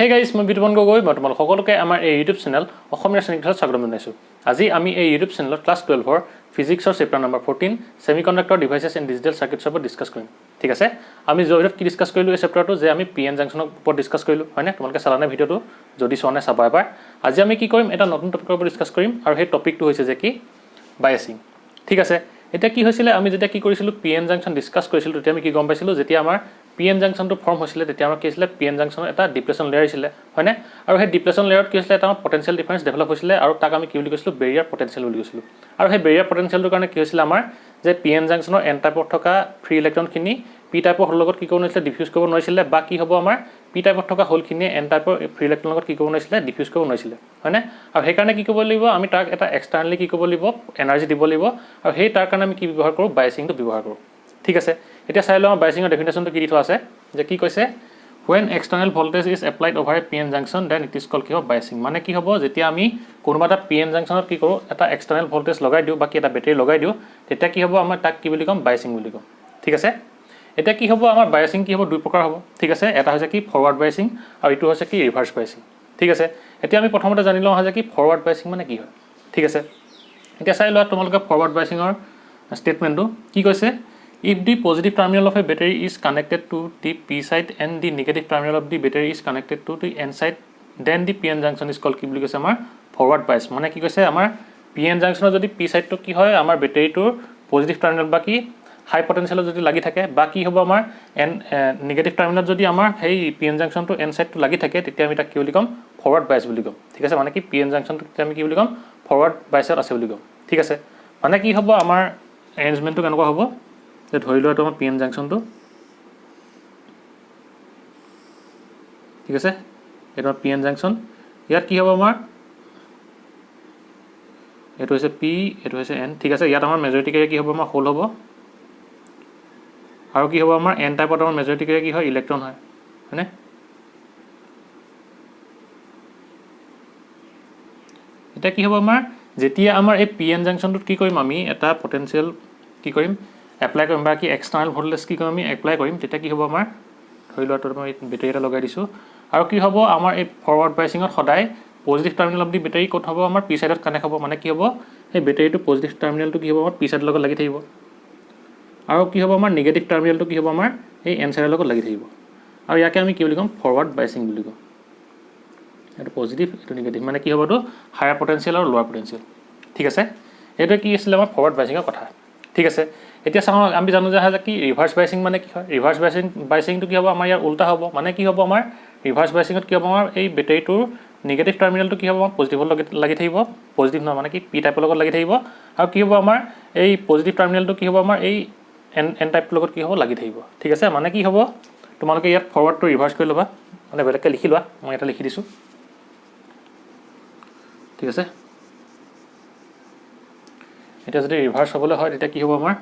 Hey guys, মই বিতুপন গগৈ। মই তোমালোক সকলোকে আমাৰ এই ইউটিউব চেনেল অসমীয়া শ্ৰেণীকোঠাত স্বাগতম জনাইছোঁ। আজি আমি এই ইউটিউব চেনেলত ক্লাছ 12ৰ ফিজিক্সৰ chapter number 14 semiconductor devices and digital চাৰ্কিটছৰ ওপৰত ডিছকাছ কৰিম। ঠিক আছে, আমি জয়ত কি ডিছকাছ কৰিলোঁ এই চেপ্টাৰটো যে আমি পি এন জাংচনৰ ওপৰত ডিছকাছ কৰিলোঁ, হয়নে? তোমালোকে চালানে ভিডিঅ'টো? যদি চোৱা নাই চাবা এবাৰ। আজি আমি কি কৰিম, এটা নতুন টপিকৰ ওপৰত ডিছকাছ কৰিম আৰু সেই টপিকটো হৈছে যে কি বায়াছিং। ঠিক আছে, এতিয়া কি হৈছিলে, আমি যেতিয়া কি কৰিছিলোঁ পি এন জাংচন ডিছকাছ কৰিছিলোঁ তেতিয়া আমি কি গম পাইছিলোঁ, যেতিয়া আমাৰ পি এন জাংচনটো ফৰ্ম হৈছিলে তেতিয়া আমাৰ কি হৈছিলে, পি এন জাংচনৰ এটা ডিপ্ৰেশ্যন লেয়াৰ হৈছিলে, হয়নে? আৰু সেই ডিপ্ৰেশ্যন লেয়াৰত কি হৈছিলে, এটা আমাৰ পটেঞ্চিয়েল ডিফাৰেঞ্চ ডেভেলপ হৈছিলে আৰু তাক আমি কি বুলি কৈছিলোঁ, বেৰিয়াৰ পটেঞ্চিয়েল বুলি কৈছিলোঁ। আৰু সেই বেৰিয়াৰ পটেঞ্চিয়েলটোৰ কাৰণে কি হৈছিলে আমাৰ, যে পি এন জাংচনৰ এন টাইপত থকা ফ্ৰী ইলেক্ট্ৰনখিনি পি টাইপৰ হোলৰ লগত কি কৰিব নোৱাৰিছিলে, ডিফিউজ কৰিব নোৱাৰিছিলে, বা কি হ'ব আমাৰ পি টাইপত থকা হোলখিনিয়ে এন টাইপৰ ফ্ৰী ইলেক্ট্ৰনৰ লগত কি কৰিব নোৱাৰিছিলে, ডিফিউজ কৰিব নোৱাৰিছিলে, হয়নে? আৰু সেইকাৰণে কি কৰিব লাগিব, আমি তাক এটা এক্সটাৰ্নেলি কি কৰিব লাগিব, এনাৰ্জি দিব লাগিব, আৰু সেই তাৰ কাৰণে আমি কি ব্যৱহাৰ কৰোঁ, বায়াছিংটো ব্যৱহাৰ কৰোঁ। ঠিক আছে, এতিয়া চাই লওঁ আমাৰ বায়াছিঙৰ ডেফিনেশ্যনটো কি দি থোৱা আছে, যে কি কৈছে, when external voltage is applied over a PN junction then it is called কি হ'ব, biasing। মানে কি হ'ব, যেতিয়া আমি কোনোবা এটা PN জাংচনত কি কৰোঁ, এটা এক্সটাৰ্নেল ভল্টেজ লগাই দিওঁ বা কি এটা বেটেৰী লগাই দিওঁ, তেতিয়া কি হ'ব, আমাৰ তাক কি বুলি ক'ম, বায়াছিং বুলি ক'ম। ঠিক আছে, এতিয়া কি হ'ব, আমাৰ বায়াছিং কি হ'ব, দুই প্ৰকাৰ হ'ব। ঠিক আছে, এটা হৈছে কি ফৰৱাৰ্ড বায়াছিং আৰু ইটো হৈছে কি ৰিভাৰ্ছ বায়াছিং। ঠিক আছে, এতিয়া আমি প্ৰথমতে জানি লওঁ যে কি ফৰৱাৰ্ড বায়াছিং মানে কি হয়। ঠিক আছে, এতিয়া চাই লোৱা তোমালোকে ফৰৱাৰ্ড বায়াছিঙৰ ষ্টেটমেণ্টটো কি কৈছে, if the positive terminal of a battery is connected to the P side and the negative terminal of the battery is connected to the N side, then the PN junction is called কি বুলি কৈছে, আমাৰ forward bias. মানে কি কৈছে, আমাৰ PN জাংচনৰ যদি P চাইডটো কি হয়, আমাৰ বেটেৰীটোৰ পজিটিভ টাৰ্মিনেল বা কি হাই পটেঞ্চিয়েলত যদি লাগি থাকে, বা কি হ'ব আমাৰ নিগেটিভ টাৰ্মিনেলত যদি আমাৰ সেই পি এন জাংচনটো এন চাইডটো লাগি থাকে, তেতিয়া আমি তাক কি বুলি ক'ম, ফৰৱাৰ্ড বায়াছ বুলি ক'ম। ঠিক আছে, মানে কি পি এন জাংচনটো তেতিয়া আমি কি বুলি ক'ম, ফৰৱাৰ্ড বায়াছত আছে বুলি ক'ম। ঠিক আছে, মানে কি হ'ব, আমাৰ এৰেঞ্জমেণ্টটো কেনেকুৱা হ'ব, যে ধৰি লোৱা তোমাৰ পি এন জাংচনটো, ঠিক আছে, এইটো পি এন জাংচন, ইয়াত কি হ'ব আমাৰ, এইটো হৈছে পি, এইটো হৈছে এন। ঠিক আছে, ইয়াত আমাৰ মেজৰিটি কেৰিয়াৰ কি হ'ব, আমাৰ হোল হ'ব, আৰু কি হ'ব আমাৰ এন টাইপত আমাৰ মেজৰিটি কেৰিয়াৰ কি হয়, ইলেক্ট্ৰন হয়, হয়নে? এতিয়া কি হ'ব আমাৰ, যেতিয়া আমাৰ এই পি এন জাংচনটোত কি কৰিম, আমি এটা পটেঞ্চিয়েল কি কৰিম, এপ্লাই কৰিম, বা কি এক্সটাৰ্নেল ভল্টেজ কি কৰিম, আমি এপ্লাই কৰিম, তেতিয়া কি হ'ব আমাৰ, ধৰি লোৱা মই বেটেৰী এটা লগাই দিছোঁ, আৰু কি হ'ব আমাৰ এই ফৰৱাৰ্ড বায়াছিঙত সদায় positive terminal of the battery ক'ত হ'ব, আমাৰ পি চাইডত কানেক্ট হ'ব। মানে কি হ'ব, সেই বেটেৰীটো পজিটিভ টাৰ্মিনেলটো কি হ'ব, আমাৰ পি চাইডৰ লগত লাগি থাকিব, আৰু কি হ'ব আমাৰ নিগেটিভ টাৰ্মিনেলটো কি হ'ব, আমাৰ এই এন চাইডৰ লগত লাগি থাকিব, আৰু ইয়াকে আমি কি বুলি ক'ম, ফৰৱাৰ্ড বায়াছিং বুলি ক'ম। এইটো পজিটিভ, এইটো নিগেটিভ, মানে কি হ'ব, এইটো হায়াৰ পটেঞ্চিয়েল আৰু লোৱাৰ পটেঞ্চিয়েল। ঠিক আছে, এইটো কি আছিলে আমাৰ ফৰৱাৰ্ড বায়াছিঙৰ কথা। ঠিক আছে, এতিয়া চাওঁ, আমি জানো যে কি ৰিভাৰ্ছ বায়াছিং মানে কি হয়। ৰিভাৰ্ছ বায়াছিংটো কি হ'ব, আমাৰ ইয়াৰ উল্টা হ'ব। মানে কি হ'ব, আমাৰ ৰিভাৰ্ছ বায়াছিঙত কি হ'ব, আমাৰ এই বেটেৰীটোৰ নিগেটিভ টাৰ্মিনেলটো কি হ'ব, আমাৰ পজিটিভৰ লগত লাগি থাকিব, পজিটিভ নহয় মানে কি পি টাইপৰ লগত লাগি থাকিব, আৰু কি হ'ব আমাৰ এই পজিটিভ টাৰ্মিনেলটো কি হ'ব, আমাৰ এই এন টাইপটোৰ লগত কি হ'ব, লাগি থাকিব। ঠিক আছে, মানে কি হ'ব, তোমালোকে ইয়াত ফৰৱাৰ্ডটো ৰিভাৰ্ছ কৰি ল'বা, মানে বেলেগকৈ লিখি লোৱা, মই এটা লিখি দিছোঁ। ঠিক আছে, এতিয়া যদি ৰিভাৰ্ছ হ'বলৈ হয় তেতিয়া কি হ'ব, আমাৰ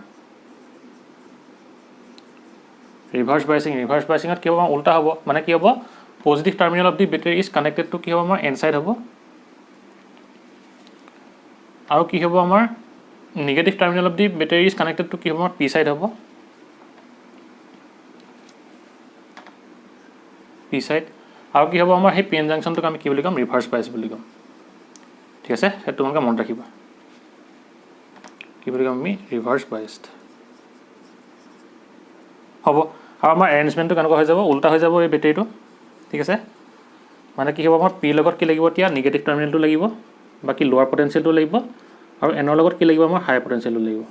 ৰিভাৰ্ছ বায়াছিঙত কি হ'ব, আমাৰ উল্টা হ'ব। মানে কি হ'ব, positive terminal of the battery is connected to কি হ'ব, আমাৰ এন চাইড হ'ব, আৰু কি হ'ব, আমাৰ negative terminal of the battery is connected to কি হ'ব, আমাৰ পি চাইড হ'ব, পি চাইড, আৰু কি হ'ব, আমাৰ সেই পি এন জাংচনটোক আমি কি বুলি ক'ম, ৰিভাৰ্ছ বায়াছ বুলি ক'ম। ঠিক আছে, সেইটো তোমালোকে মনত ৰাখিবা, কি বুলি ক'ম আমি, ৰিভাৰ্ছ বায়াছড হ'ব। আৰু আমাৰ এৰেঞ্জমেণ্টটো কেনেকুৱা হৈ যাব, উল্টা হৈ যাব এই বেটেৰীটো। ঠিক আছে, মানে কি হ'ব, আমাৰ পিৰ লগত কি লাগিব, এতিয়া নিগেটিভ টাৰ্মিনেলটো লাগিব, বাকী লোৱাৰ পটেঞ্চিয়েলটো লাগিব, আৰু এনৰ লগত কি লাগিব, আমাৰ হাই পটেঞ্চিয়েলটো লাগিব,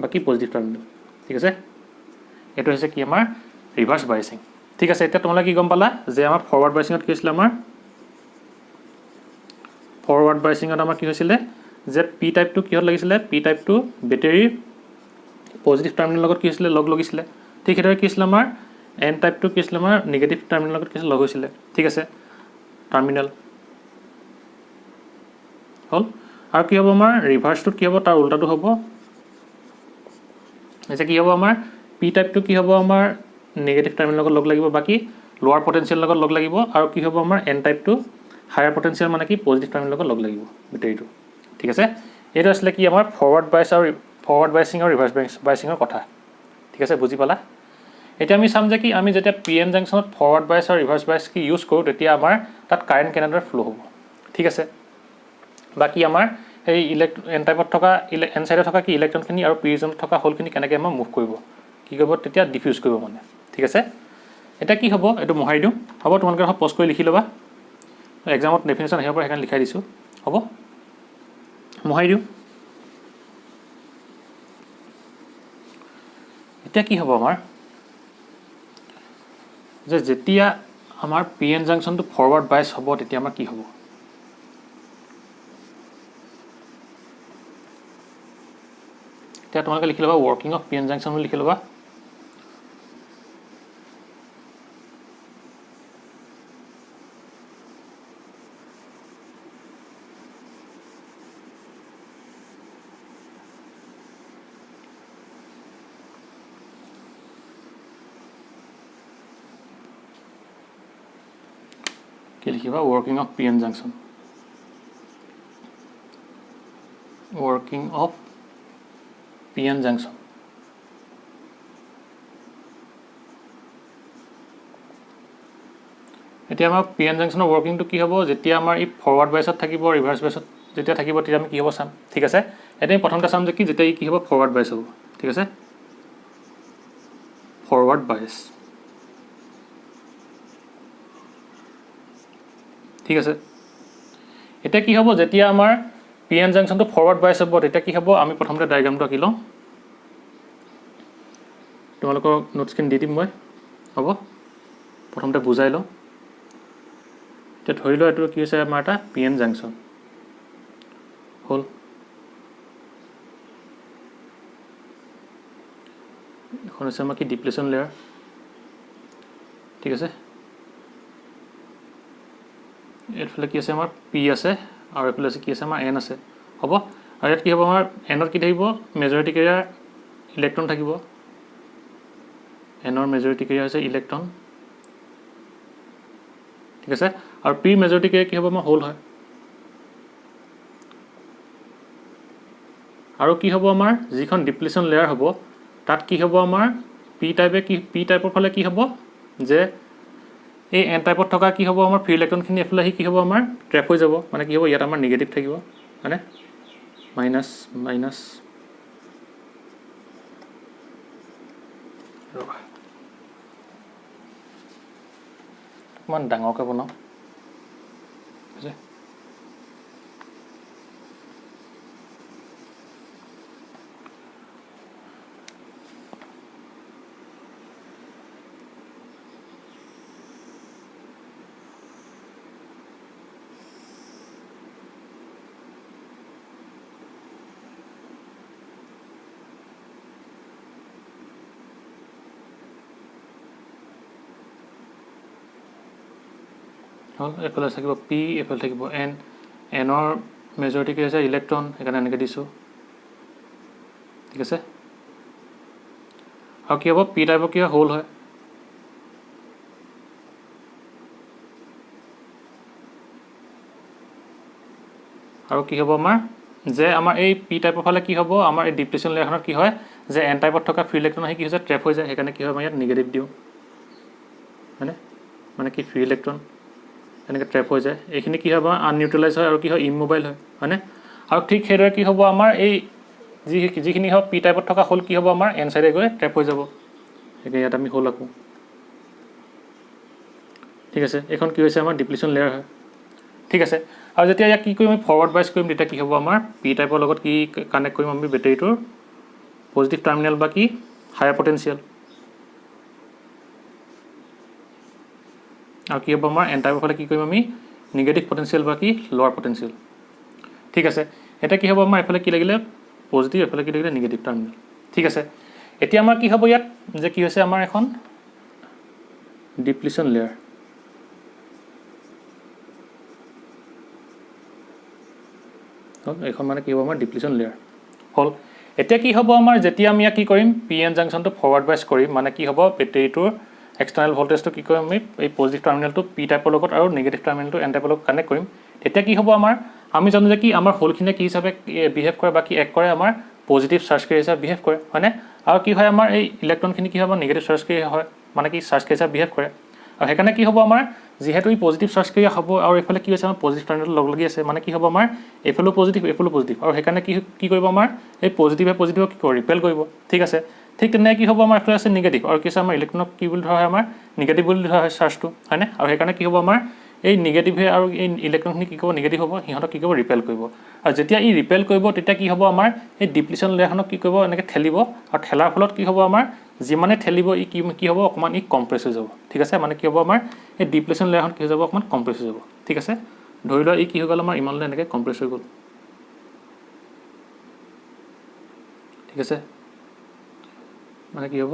বাকী পজিটিভ টাৰ্মিনেল। ঠিক আছে, এইটো হৈছে কি আমাৰ ৰিভাৰ্ছ বায়াছিং। ঠিক আছে, এতিয়া তোমালোকে কি গম পালা, যে আমাৰ ফৰৱাৰ্ড বায়াছিঙত কি হৈছিলে, আমাৰ ফৰৱাৰ্ড বায়াছিঙত আমাৰ কি হৈছিলে, যে পি টাইপটো কিহত লাগিছিলে, পি টাইপটো বেটেৰীৰ পজিটিভ টাৰ্মিনেলৰ লগত কি হৈছিলে, লগ লাগিছিলে। ঠিক সেইদৰে কি হৈছিলে, আমাৰ এন টাইপটো কি হৈছিলে, আমাৰ নিগেটিভ টাৰ্মিনেলৰ লগত কি হৈছিলে, লগ হৈছিলে। ঠিক আছে, টাৰ্মিনেল হ'ল, আৰু কি হ'ব, আমাৰ ৰিভাৰ্ছটোত কি হ'ব, তাৰ উল্টাটো হ'ব, যে কি হ'ব, আমাৰ পি টাইপটো কি হ'ব, আমাৰ নিগেটিভ টাৰ্মিনেলৰ লগত লগ লাগিব, বাকী লোৱাৰ পটেঞ্চিয়েলৰ লগত লগ লাগিব, আৰু কি হ'ব, আমাৰ এন টাইপটো হায়াৰ পটেঞ্চিয়েল মানে কি পজিটিভ টাৰ্মিনেলৰ লগত লগ লাগিব বেটেৰীটো। ঠিক আছে, এইটো আছিলে কি আমাৰ ফৰৱাৰ্ড বায়াছ আৰু ফৰৱাৰ্ড বায়াছিং আৰু ৰিভাৰ্ছ বায়াছিঙৰ কথা। ঠিক আছে, বুজি পালা? এতিয়া আমি চাম যে কি আমি যেতিয়া PN জাংচনত ফৰৱাৰ্ড বায়াছ আৰু ৰিভাৰ্ছ বায়াছ কি ইউজ কৰোঁ তেতিয়া আমাৰ তাত কাৰেণ্ট কেনেদৰে ফ্ল' হ'ব ঠিক আছে বাকি আমাৰ এই এন টাইপত থকা এন সাইডত থকা কি ইলেক্ট্ৰনখিনি আৰু পি ৰিজনত থকা হোলখিনি কেনেকৈ আমাৰ মুভ কৰিব কি কৰিব তেতিয়া ডিফিউজ কৰিব মানে ঠিক আছে এটা কি হ'ব এটো মহাই দিওঁ হ'ব তোমালোকে পজ কৰি লিখি ল'বা এক্সামত ডেফিনেশ্যন আহিব পৰা সেইকাৰণে লিখাই দিছোঁ হ'ব মহাই দিওঁ এতিয়া কি হ'ব আমাৰ যে যেতিয়া আমাৰ PN জাংচনটো ফৰৱাৰ্ড বায়াছ হ'ব তেতিয়া আমাৰ কি হ'ব এতিয়া তোমালোকে লিখি ল'বা ৱৰ্কিং অফ PN জাংচন বুলি লিখি ল'বা কি লিখিবা working of PN junction working of PN junction এতিয়া আমাৰ PN জাংচনৰ ৱৰ্কিংটো কি হ'ব যেতিয়া আমাৰ ই ফৰৱাৰ্ড বায়াছত থাকিব ৰিভাৰ্ছ বায়াছত যেতিয়া থাকিব তেতিয়া আমি কি হ'ব চাম ঠিক আছে এতিয়া আমি প্ৰথমতে চাম যে কি যেতিয়া ই কি হ'ব ফৰৱাৰ্ড বায়াছ হ'ব ঠিক আছে ফৰৱাৰ্ড বায়াছ ঠিক আছে এটা কি হ'ব যেতিয়া আমাৰ PN জাংচনটো ফৰৱাৰ্ড বায়াছ হ'ব তেতিয়া কি হ'ব আমি প্ৰথমতে ডায়াগ্ৰামটো আঁকি লওঁ তোমালোকৰ নোটছখিনি দি দিম মই হ'ব প্ৰথমতে বুজাই লওঁ এতিয়া ধৰি লওঁ এইটো কি হৈছে আমাৰ এটা PN জাংচন হ'ল এখন হৈছে আমাৰ কি ডিপ্লেশ্যন লেয়াৰ ঠিক আছে এইফালে কি আছে আমাৰ P আছে আৰু এইফালে আছে কি আছে আমাৰ N আছে হ'ব আৰু ইয়াত কি হ'ব আমাৰ Nত কি থাকিব মেজৰিটি কেৰিয়াৰ ইলেক্ট্ৰন থাকিব Nৰ মেজৰিটি কেৰিয়াৰ হৈছে ইলেক্ট্ৰন ঠিক আছে আৰু P মেজৰিটি কেৰিয়াৰ কি হ'ব আমাৰ হোল হয় আৰু কি হ'ব আমাৰ যিখন ডিপ্লেশ্যন লেয়াৰ হ'ব তাত কি হ'ব আমাৰ P টাইপৰ ফালে কি হ'ব যে এই N টাইপত থকা কি হ'ব আমাৰ ফ্ৰী ইলেক্ট্ৰনখিনি এফালে আহি কি হ'ব আমাৰ ট্ৰেপ হৈ যাব মানে কি হ'ব ইয়াত আমাৰ নিগেটিভ থাকিব মানে মাইনাছ মাইনাছ অকণমান ডাঙৰকৈ বনাওঁ ঠিক আছে হ'ল এফালে থাকিব P এফালে থাকিব N Nৰ মেজৰিটি কি হৈছে ইলেক্ট্ৰন সেইকাৰণে এনেকৈ দিছোঁ ঠিক আছে আৰু কি হ'ব P টাইপৰ কি হয় হোল হয় আৰু কি হ'ব আমাৰ যে আমাৰ এই P টাইপৰ ফালে কি হ'ব আমাৰ এই ডিপ্লেশ্যন লেয়াৰখনত কি হয় যে N টাইপত থকা ফ্ৰী ইলেক্ট্ৰন আহি কি হৈছে ট্ৰেপ হৈ যায় সেইকাৰণে কি হয় আমাৰ ইয়াত নিগেটিভ দিওঁ হয়নে মানে কি ফ্ৰী ইলেক্ট্ৰন এনেকৈ ট্ৰেপ হৈ যায় এইখিনি কি হ'ব আননিউট্ৰেলাইজ হয় আৰু কি হয় ইমমোবাইল হয় হয়নে আৰু ঠিক সেইদৰে কি হ'ব আমাৰ এই যিখিনি হ'ব P টাইপত থকা হোল কি হ'ব আমাৰ N সাইডে গৈ ট্ৰেপ হৈ যাব সেইকাৰণে ইয়াত আমি হোল আঁকো ঠিক আছে এইখন কি হৈছে আমাৰ ডিপ্লেশ্যন লেয়াৰ হয় ঠিক আছে আৰু যেতিয়া ইয়াক কি কৰিম আমি ফৰৱাৰ্ড বায়াছ কৰিম তেতিয়া কি হ'ব আমাৰ P টাইপৰ লগত কি কানেক্ট কৰিম আমি বেটাৰীটোৰ পজিটিভ টাৰ্মিনেল বা কি হায়াৰ পটেনচিয়েল আৰু কি হ'ব আমাৰ N টাইপৰ ফালে কি কৰিম আমি নিগেটিভ পটেনচিয়েল বা কি লোৱাৰ পটেনচিয়েল ঠিক আছে এতিয়া কি হ'ব আমাৰ এফালে কি লাগিলে পজিটিভ এফালে কি লাগিলে নিগেটিভ টাৰ্মিনেল ঠিক আছে এতিয়া আমাৰ কি হ'ব ইয়াত যে কি হৈছে আমাৰ এখন ডিপ্লেশ্যন লেয়াৰ হ'ল এইখন মানে কি হ'ব আমাৰ ডিপ্লেশ্যন লেয়াৰ হ'ল এতিয়া কি হ'ব আমাৰ যেতিয়া আমি ইয়াক কি কৰিম PN জাংচনটো ফৰৱাৰ্ড বায়াছ কৰিম মানে কি হ'ব বেটাৰীটোৰ এক্সটাৰ্নেল ভোল্টেজটো কি কৰিম আমি এই পজিটিভ টাৰ্মিনেলটো P টাইপৰ লগত আৰু নিগেটিভ টাৰ্মিনেলটো N টাইপৰ লগত কানেক্ট কৰিম তেতিয়া কি হ'ব আমাৰ আমি জানো যে কি আমাৰ হোলখিনিয়ে কি হিচাপে বিহেভ কৰে বা কি এক কৰে আমাৰ পজিটিভ চাৰ্জ কেৰিয়াৰ হিচাপে বিহেভ কৰে হয়নে আৰু কি হয় আমাৰ এই ইলেক্ট্ৰনখিনি কি হ'ব নিগেটিভ চাৰ্জ কেৰিয়াৰ হয় মানে কি চাৰ্জ কেৰিয়াৰ বিহেভ কৰে আৰু সেইকাৰণে কি হ'ব আমাৰ যেহেতু এই পজিটিভ চাৰ্জ কেৰিয়াৰ হ'ব আৰু এইফালে কি হৈছে আমাৰ পজিটিভ টাৰ্মিনেল লগ লাগি আছে মানে কি হ'ব আমাৰ এইফালেও পজিটিভ আৰু সেইকাৰণে কি কৰিব আমাৰ এই পজিটিভে পজিটিভক কি কৰিব ৰিপেল কৰিব ঠিক আছে ঠিক তেনেকৈ কি হ'ব আমাৰ এইফালে আছে নিগেটিভ আৰু কি আছে আমাৰ ইলেক্ট্ৰনক কি বুলি ধৰা হয় আমাৰ নিগেটিভ বুলি ধৰা হয় চাৰ্জটো হয়নে আৰু সেইকাৰণে কি হ'ব আমাৰ এই নিগেটিভে আৰু এই ইলেক্ট্ৰনখিনি কি কৰিব নিগেটিভ হ'ব সিহঁতক কি কৰিব ৰিপেল কৰিব আৰু যেতিয়া ই ৰিপেল কৰিব তেতিয়া কি হ'ব আমাৰ এই ডিপ্লিশ্যন লেয়াৰখনক কি কৰিব এনেকৈ ঠেলিব আৰু ঠেলাৰ ফলত কি হ'ব আমাৰ যিমানে ঠেলিব ই কি হ'ব অকণমান ই কম্প্ৰেছ হৈ যাব ঠিক আছে মানে কি হ'ব আমাৰ এই ডিপ্লিশ্যন লেয়াৰখন কি হৈ যাব অকণমান কম্প্ৰেছ হৈ যাব ঠিক আছে ধৰি লোৱা ই কি হৈ গ'ল আমাৰ ইমানলৈ এনেকৈ কম্প্ৰেছ হৈ গ'ল ঠিক আছে মানে কি হ'ব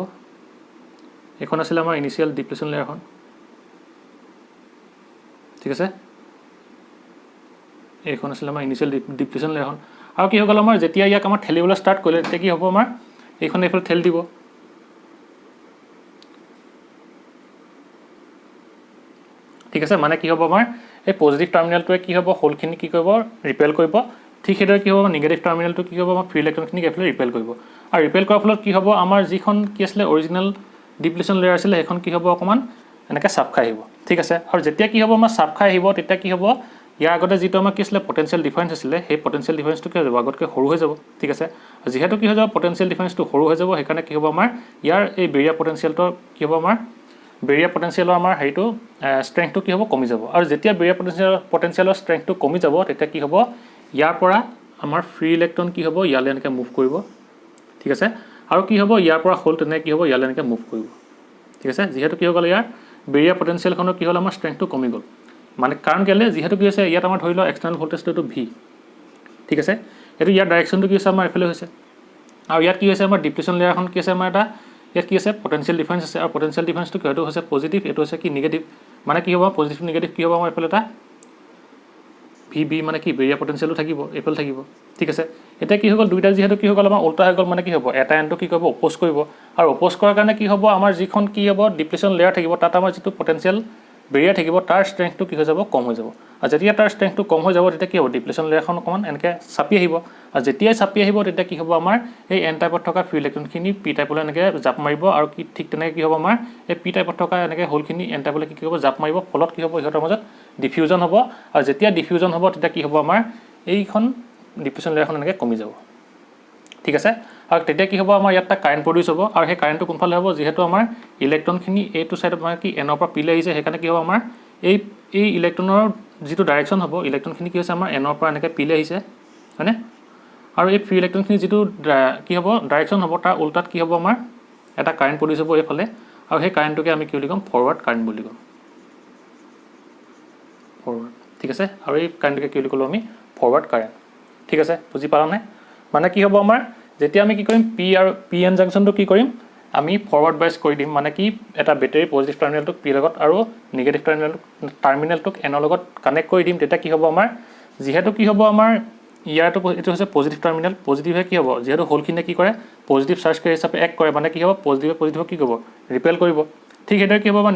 এইখন আছিলে আমাৰ ইনিচিয়েল ডিপ্লিশ্যন লেয়াৰখন ঠিক আছে এইখন আছিলে আমাৰ ইনিচিয়েল ডিপ্লিশ্যন লেয়াৰখন আৰু কি হৈ গ'ল আমাৰ যেতিয়া ইয়াক আমাৰ ঠেলিবলৈ ষ্টাৰ্ট কৰিলে তেতিয়া কি হ'ব আমাৰ এইখন এইফালে ঠেলি দিব ঠিক আছে মানে কি হ'ব আমাৰ এই পজিটিভ টাৰ্মিনেলটোৱে কি হ'ব হোলখিনি কি কৰিব ৰিপেল কৰিব ঠিক সেইদৰে কি হ'ব নিগেটিভ টাৰ্মিনেলটো কি হ'ব আমাৰ ফ্ৰী ইলেক্ট্ৰনখিনিক এইফালে ৰিপেল কৰিব আৰু ৰিপেল কৰাৰ ফলত কি হ'ব আমাৰ যিখন কি আছিলে অৰিজিনেল ডিপ্লিশ্যন লেয়াৰ আছিলে সেইখন কি হ'ব অকণমান এনেকৈ চাপ খাই আহিব ঠিক আছে আৰু যেতিয়া কি হ'ব আমাৰ চাপ খাই আহিব তেতিয়া কি হ'ব ইয়াৰ আগতে যিটো আমাৰ কি আছিলে পটেঞ্চিয়েল ডিফাৰেঞ্চ আছিলে সেই পটেঞ্চিয়েল ডিফাৰেঞ্চটো কি হৈ যাব আগতকৈ সৰু হৈ যাব ঠিক আছে যিহেতু কি হৈ যাব পটেঞ্চিয়েল ডিফাৰেঞ্চটো সৰু হৈ যাব সেইকাৰণে কি হ'ব আমাৰ ইয়াৰ এই বেৰিয়াৰ পটেঞ্চিয়েলটো কি হ'ব আমাৰ বেৰিয়াৰ পটেঞ্চিয়েলৰ আমাৰ হেৰিটো ষ্ট্ৰেংথটো কি হ'ব কমি যাব আৰু যেতিয়া বেৰিয়াৰ পটেঞ্চিয়েলৰ ষ্ট্ৰেংথটো কমি যাব তেতিয়া কি হ'ব ইয়াৰ পৰা আমাৰ ফ্ৰী ইলেক্ট্ৰন কি হ'ব ইয়ালৈ এনেকৈ মুভ কৰিব ঠিক আছে আৰু কি হ'ব ইয়াৰ পৰা হ'ল তেনেকৈ কি হ'ব ইয়ালৈ এনেকৈ মুভ কৰিব ঠিক আছে যিহেতু কি হৈ গ'ল ইয়াৰ বেৰিয়াৰ পটেঞ্চিয়েলখনৰ কি হ'ল আমাৰ ষ্ট্ৰেংথটো কমি গ'ল মানে কাৰণ কেলৈ যিহেতু কি হৈছে ইয়াত আমাৰ ধৰি লওক এক্সটাৰ্নেল ভল্টেজটো এইটো ভি ঠিক আছে এইটো ইয়াৰ ডাইৰেকশ্যনটো কি হৈছে আমাৰ এইফালে হৈছে আৰু ইয়াত কি হৈছে আমাৰ ডিপ্লিশ্যন লেয়াৰখন কি আছে আমাৰ এটা ইয়াত কি আছে পটেঞ্চিয়েল ডিফাৰেঞ্চ আছে আৰু পটেঞ্চিয়েল ডিফাৰেঞ্চটো কি হয়তো হৈছে পজিটিভ এইটো হৈছে কি নিগেটিভ মানে কি হ'ব পজিটিভ নিগেটিভ কি হ'ব আমাৰ এইফালে এটা ভি বি মানে কি বেৰিয়াৰ পটেঞ্চিয়েলটো থাকিব এইফালে থাকিব ঠিক আছে এতিয়া কি হৈ গ'ল দুইটা যিহেতু কি হৈ গ'ল আমাৰ উল্টা হৈ গ'ল মানে কি হ'ব এটা এণ্ডটো কি কৰিব অপ'জ কৰিব আৰু অপ'জ কৰাৰ কাৰণে কি হ'ব আমাৰ যিখন কি হ'ব ডিপ্লিশ্যন লেয়াৰ থাকিব তাত আমাৰ যিটো পটেঞ্চিয়েল বেৰিয়াৰ থাকিব তাৰ ষ্ট্ৰেংথটো কি হৈ যাব কম হৈ যাব আৰু যেতিয়া তাৰ ষ্ট্ৰেংথটো কম হৈ যাব তেতিয়া কি হ'ব ডিপ্লিশ্যন লেয়াৰখন অকণমান এনেকৈ চাপি আহিব আৰু যেতিয়াই চাপি আহিব তেতিয়া কি হ'ব আমাৰ এই এন টাইপত থকা ফ্ৰী ইলেক্ট্ৰনখিনি পি টাইপলৈ এনেকৈ জাপ মাৰিব আৰু কি ঠিক তেনেকৈ কি হ'ব আমাৰ এই পি টাইপত থকা এনেকৈ হোলখিনি এন টাইপলৈ কি হ'ব জাপ মাৰিব ফলত কি হ'ব সিহঁতৰ মাজত ডিফিউজন হ'ব আৰু যেতিয়া ডিফিউজন হ'ব তেতিয়া কি হ'ব আমাৰ এইখন ডিপ্লিশ্যন লেয়াৰখন এনেকৈ কমি যাব ঠিক আছে আৰু তেতিয়া কি হ'ব আমাৰ ইয়াত এটা কাৰেণ্ট প্ৰডিউচ হ'ব আৰু সেই কাৰেণ্টটো কোনফালে হ'ব যিহেতু আমাৰ ইলেক্ট্ৰনখিনি এইটো চাইডত মানে কি এনৰ পৰা পিলে আহিছে সেইকাৰণে কি হ'ব আমাৰ এই ইলেক্ট্ৰনৰ যিটো ডাইৰেকশ্যন হ'ব ইলেক্ট্ৰনখিনি কি হৈছে আমাৰ এনৰ পৰা এনেকৈ পিলে আহিছে হয়নে আৰু এই ফ্ৰী ইলেক্ট্ৰনখিনি যিটো কি হ'ব ডাইৰেকশ্যন হ'ব তাৰ উল্টাত কি হ'ব আমাৰ এটা কাৰেণ্ট প্ৰডিউচ হ'ব এইফালে আৰু সেই কাৰেণ্টটোকে আমি কি বুলি ক'ম ফৰৱাৰ্ড কাৰেণ্ট বুলি ক'ম ফৰৱাৰ্ড ঠিক আছে আৰু এই কাৰেণ্টটোকে কি বুলি ক'লোঁ আমি ফৰৱাৰ্ড কাৰেণ্ট ঠিক আছে বুজি পালা নাই মানে কি হ'ব আমাৰ যেতিয়া আমি কি কৰিম পি আৰু পি এন জাংচনটো কি কৰিম আমি ফৰৱাৰ্ড বাইজ কৰি দিম মানে কি এটা বেটেৰী পজিটিভ টাৰ্মিনেলটোক পি লগত আৰু নিগেটিভ টাৰ্মিনেলটোক এনৰ লগত কানেক্ট কৰি দিম তেতিয়া কি হ'ব আমাৰ যিহেতু কি হ'ব আমাৰ ইয়াৰটো এইটো হৈছে পজিটিভ টাৰ্মিনেল পজিটিভে কি হ'ব যিহেতু হোলখিনিয়ে কি কৰে পজিটিভ চাৰ্জ কেৰিয়াৰ হিচাপে এক্ট কৰে মানে কি হ'ব পজিটিভক কি কৰিব ৰিপেল কৰিব ঠিক সেইদৰে কি হ'ব আমাৰ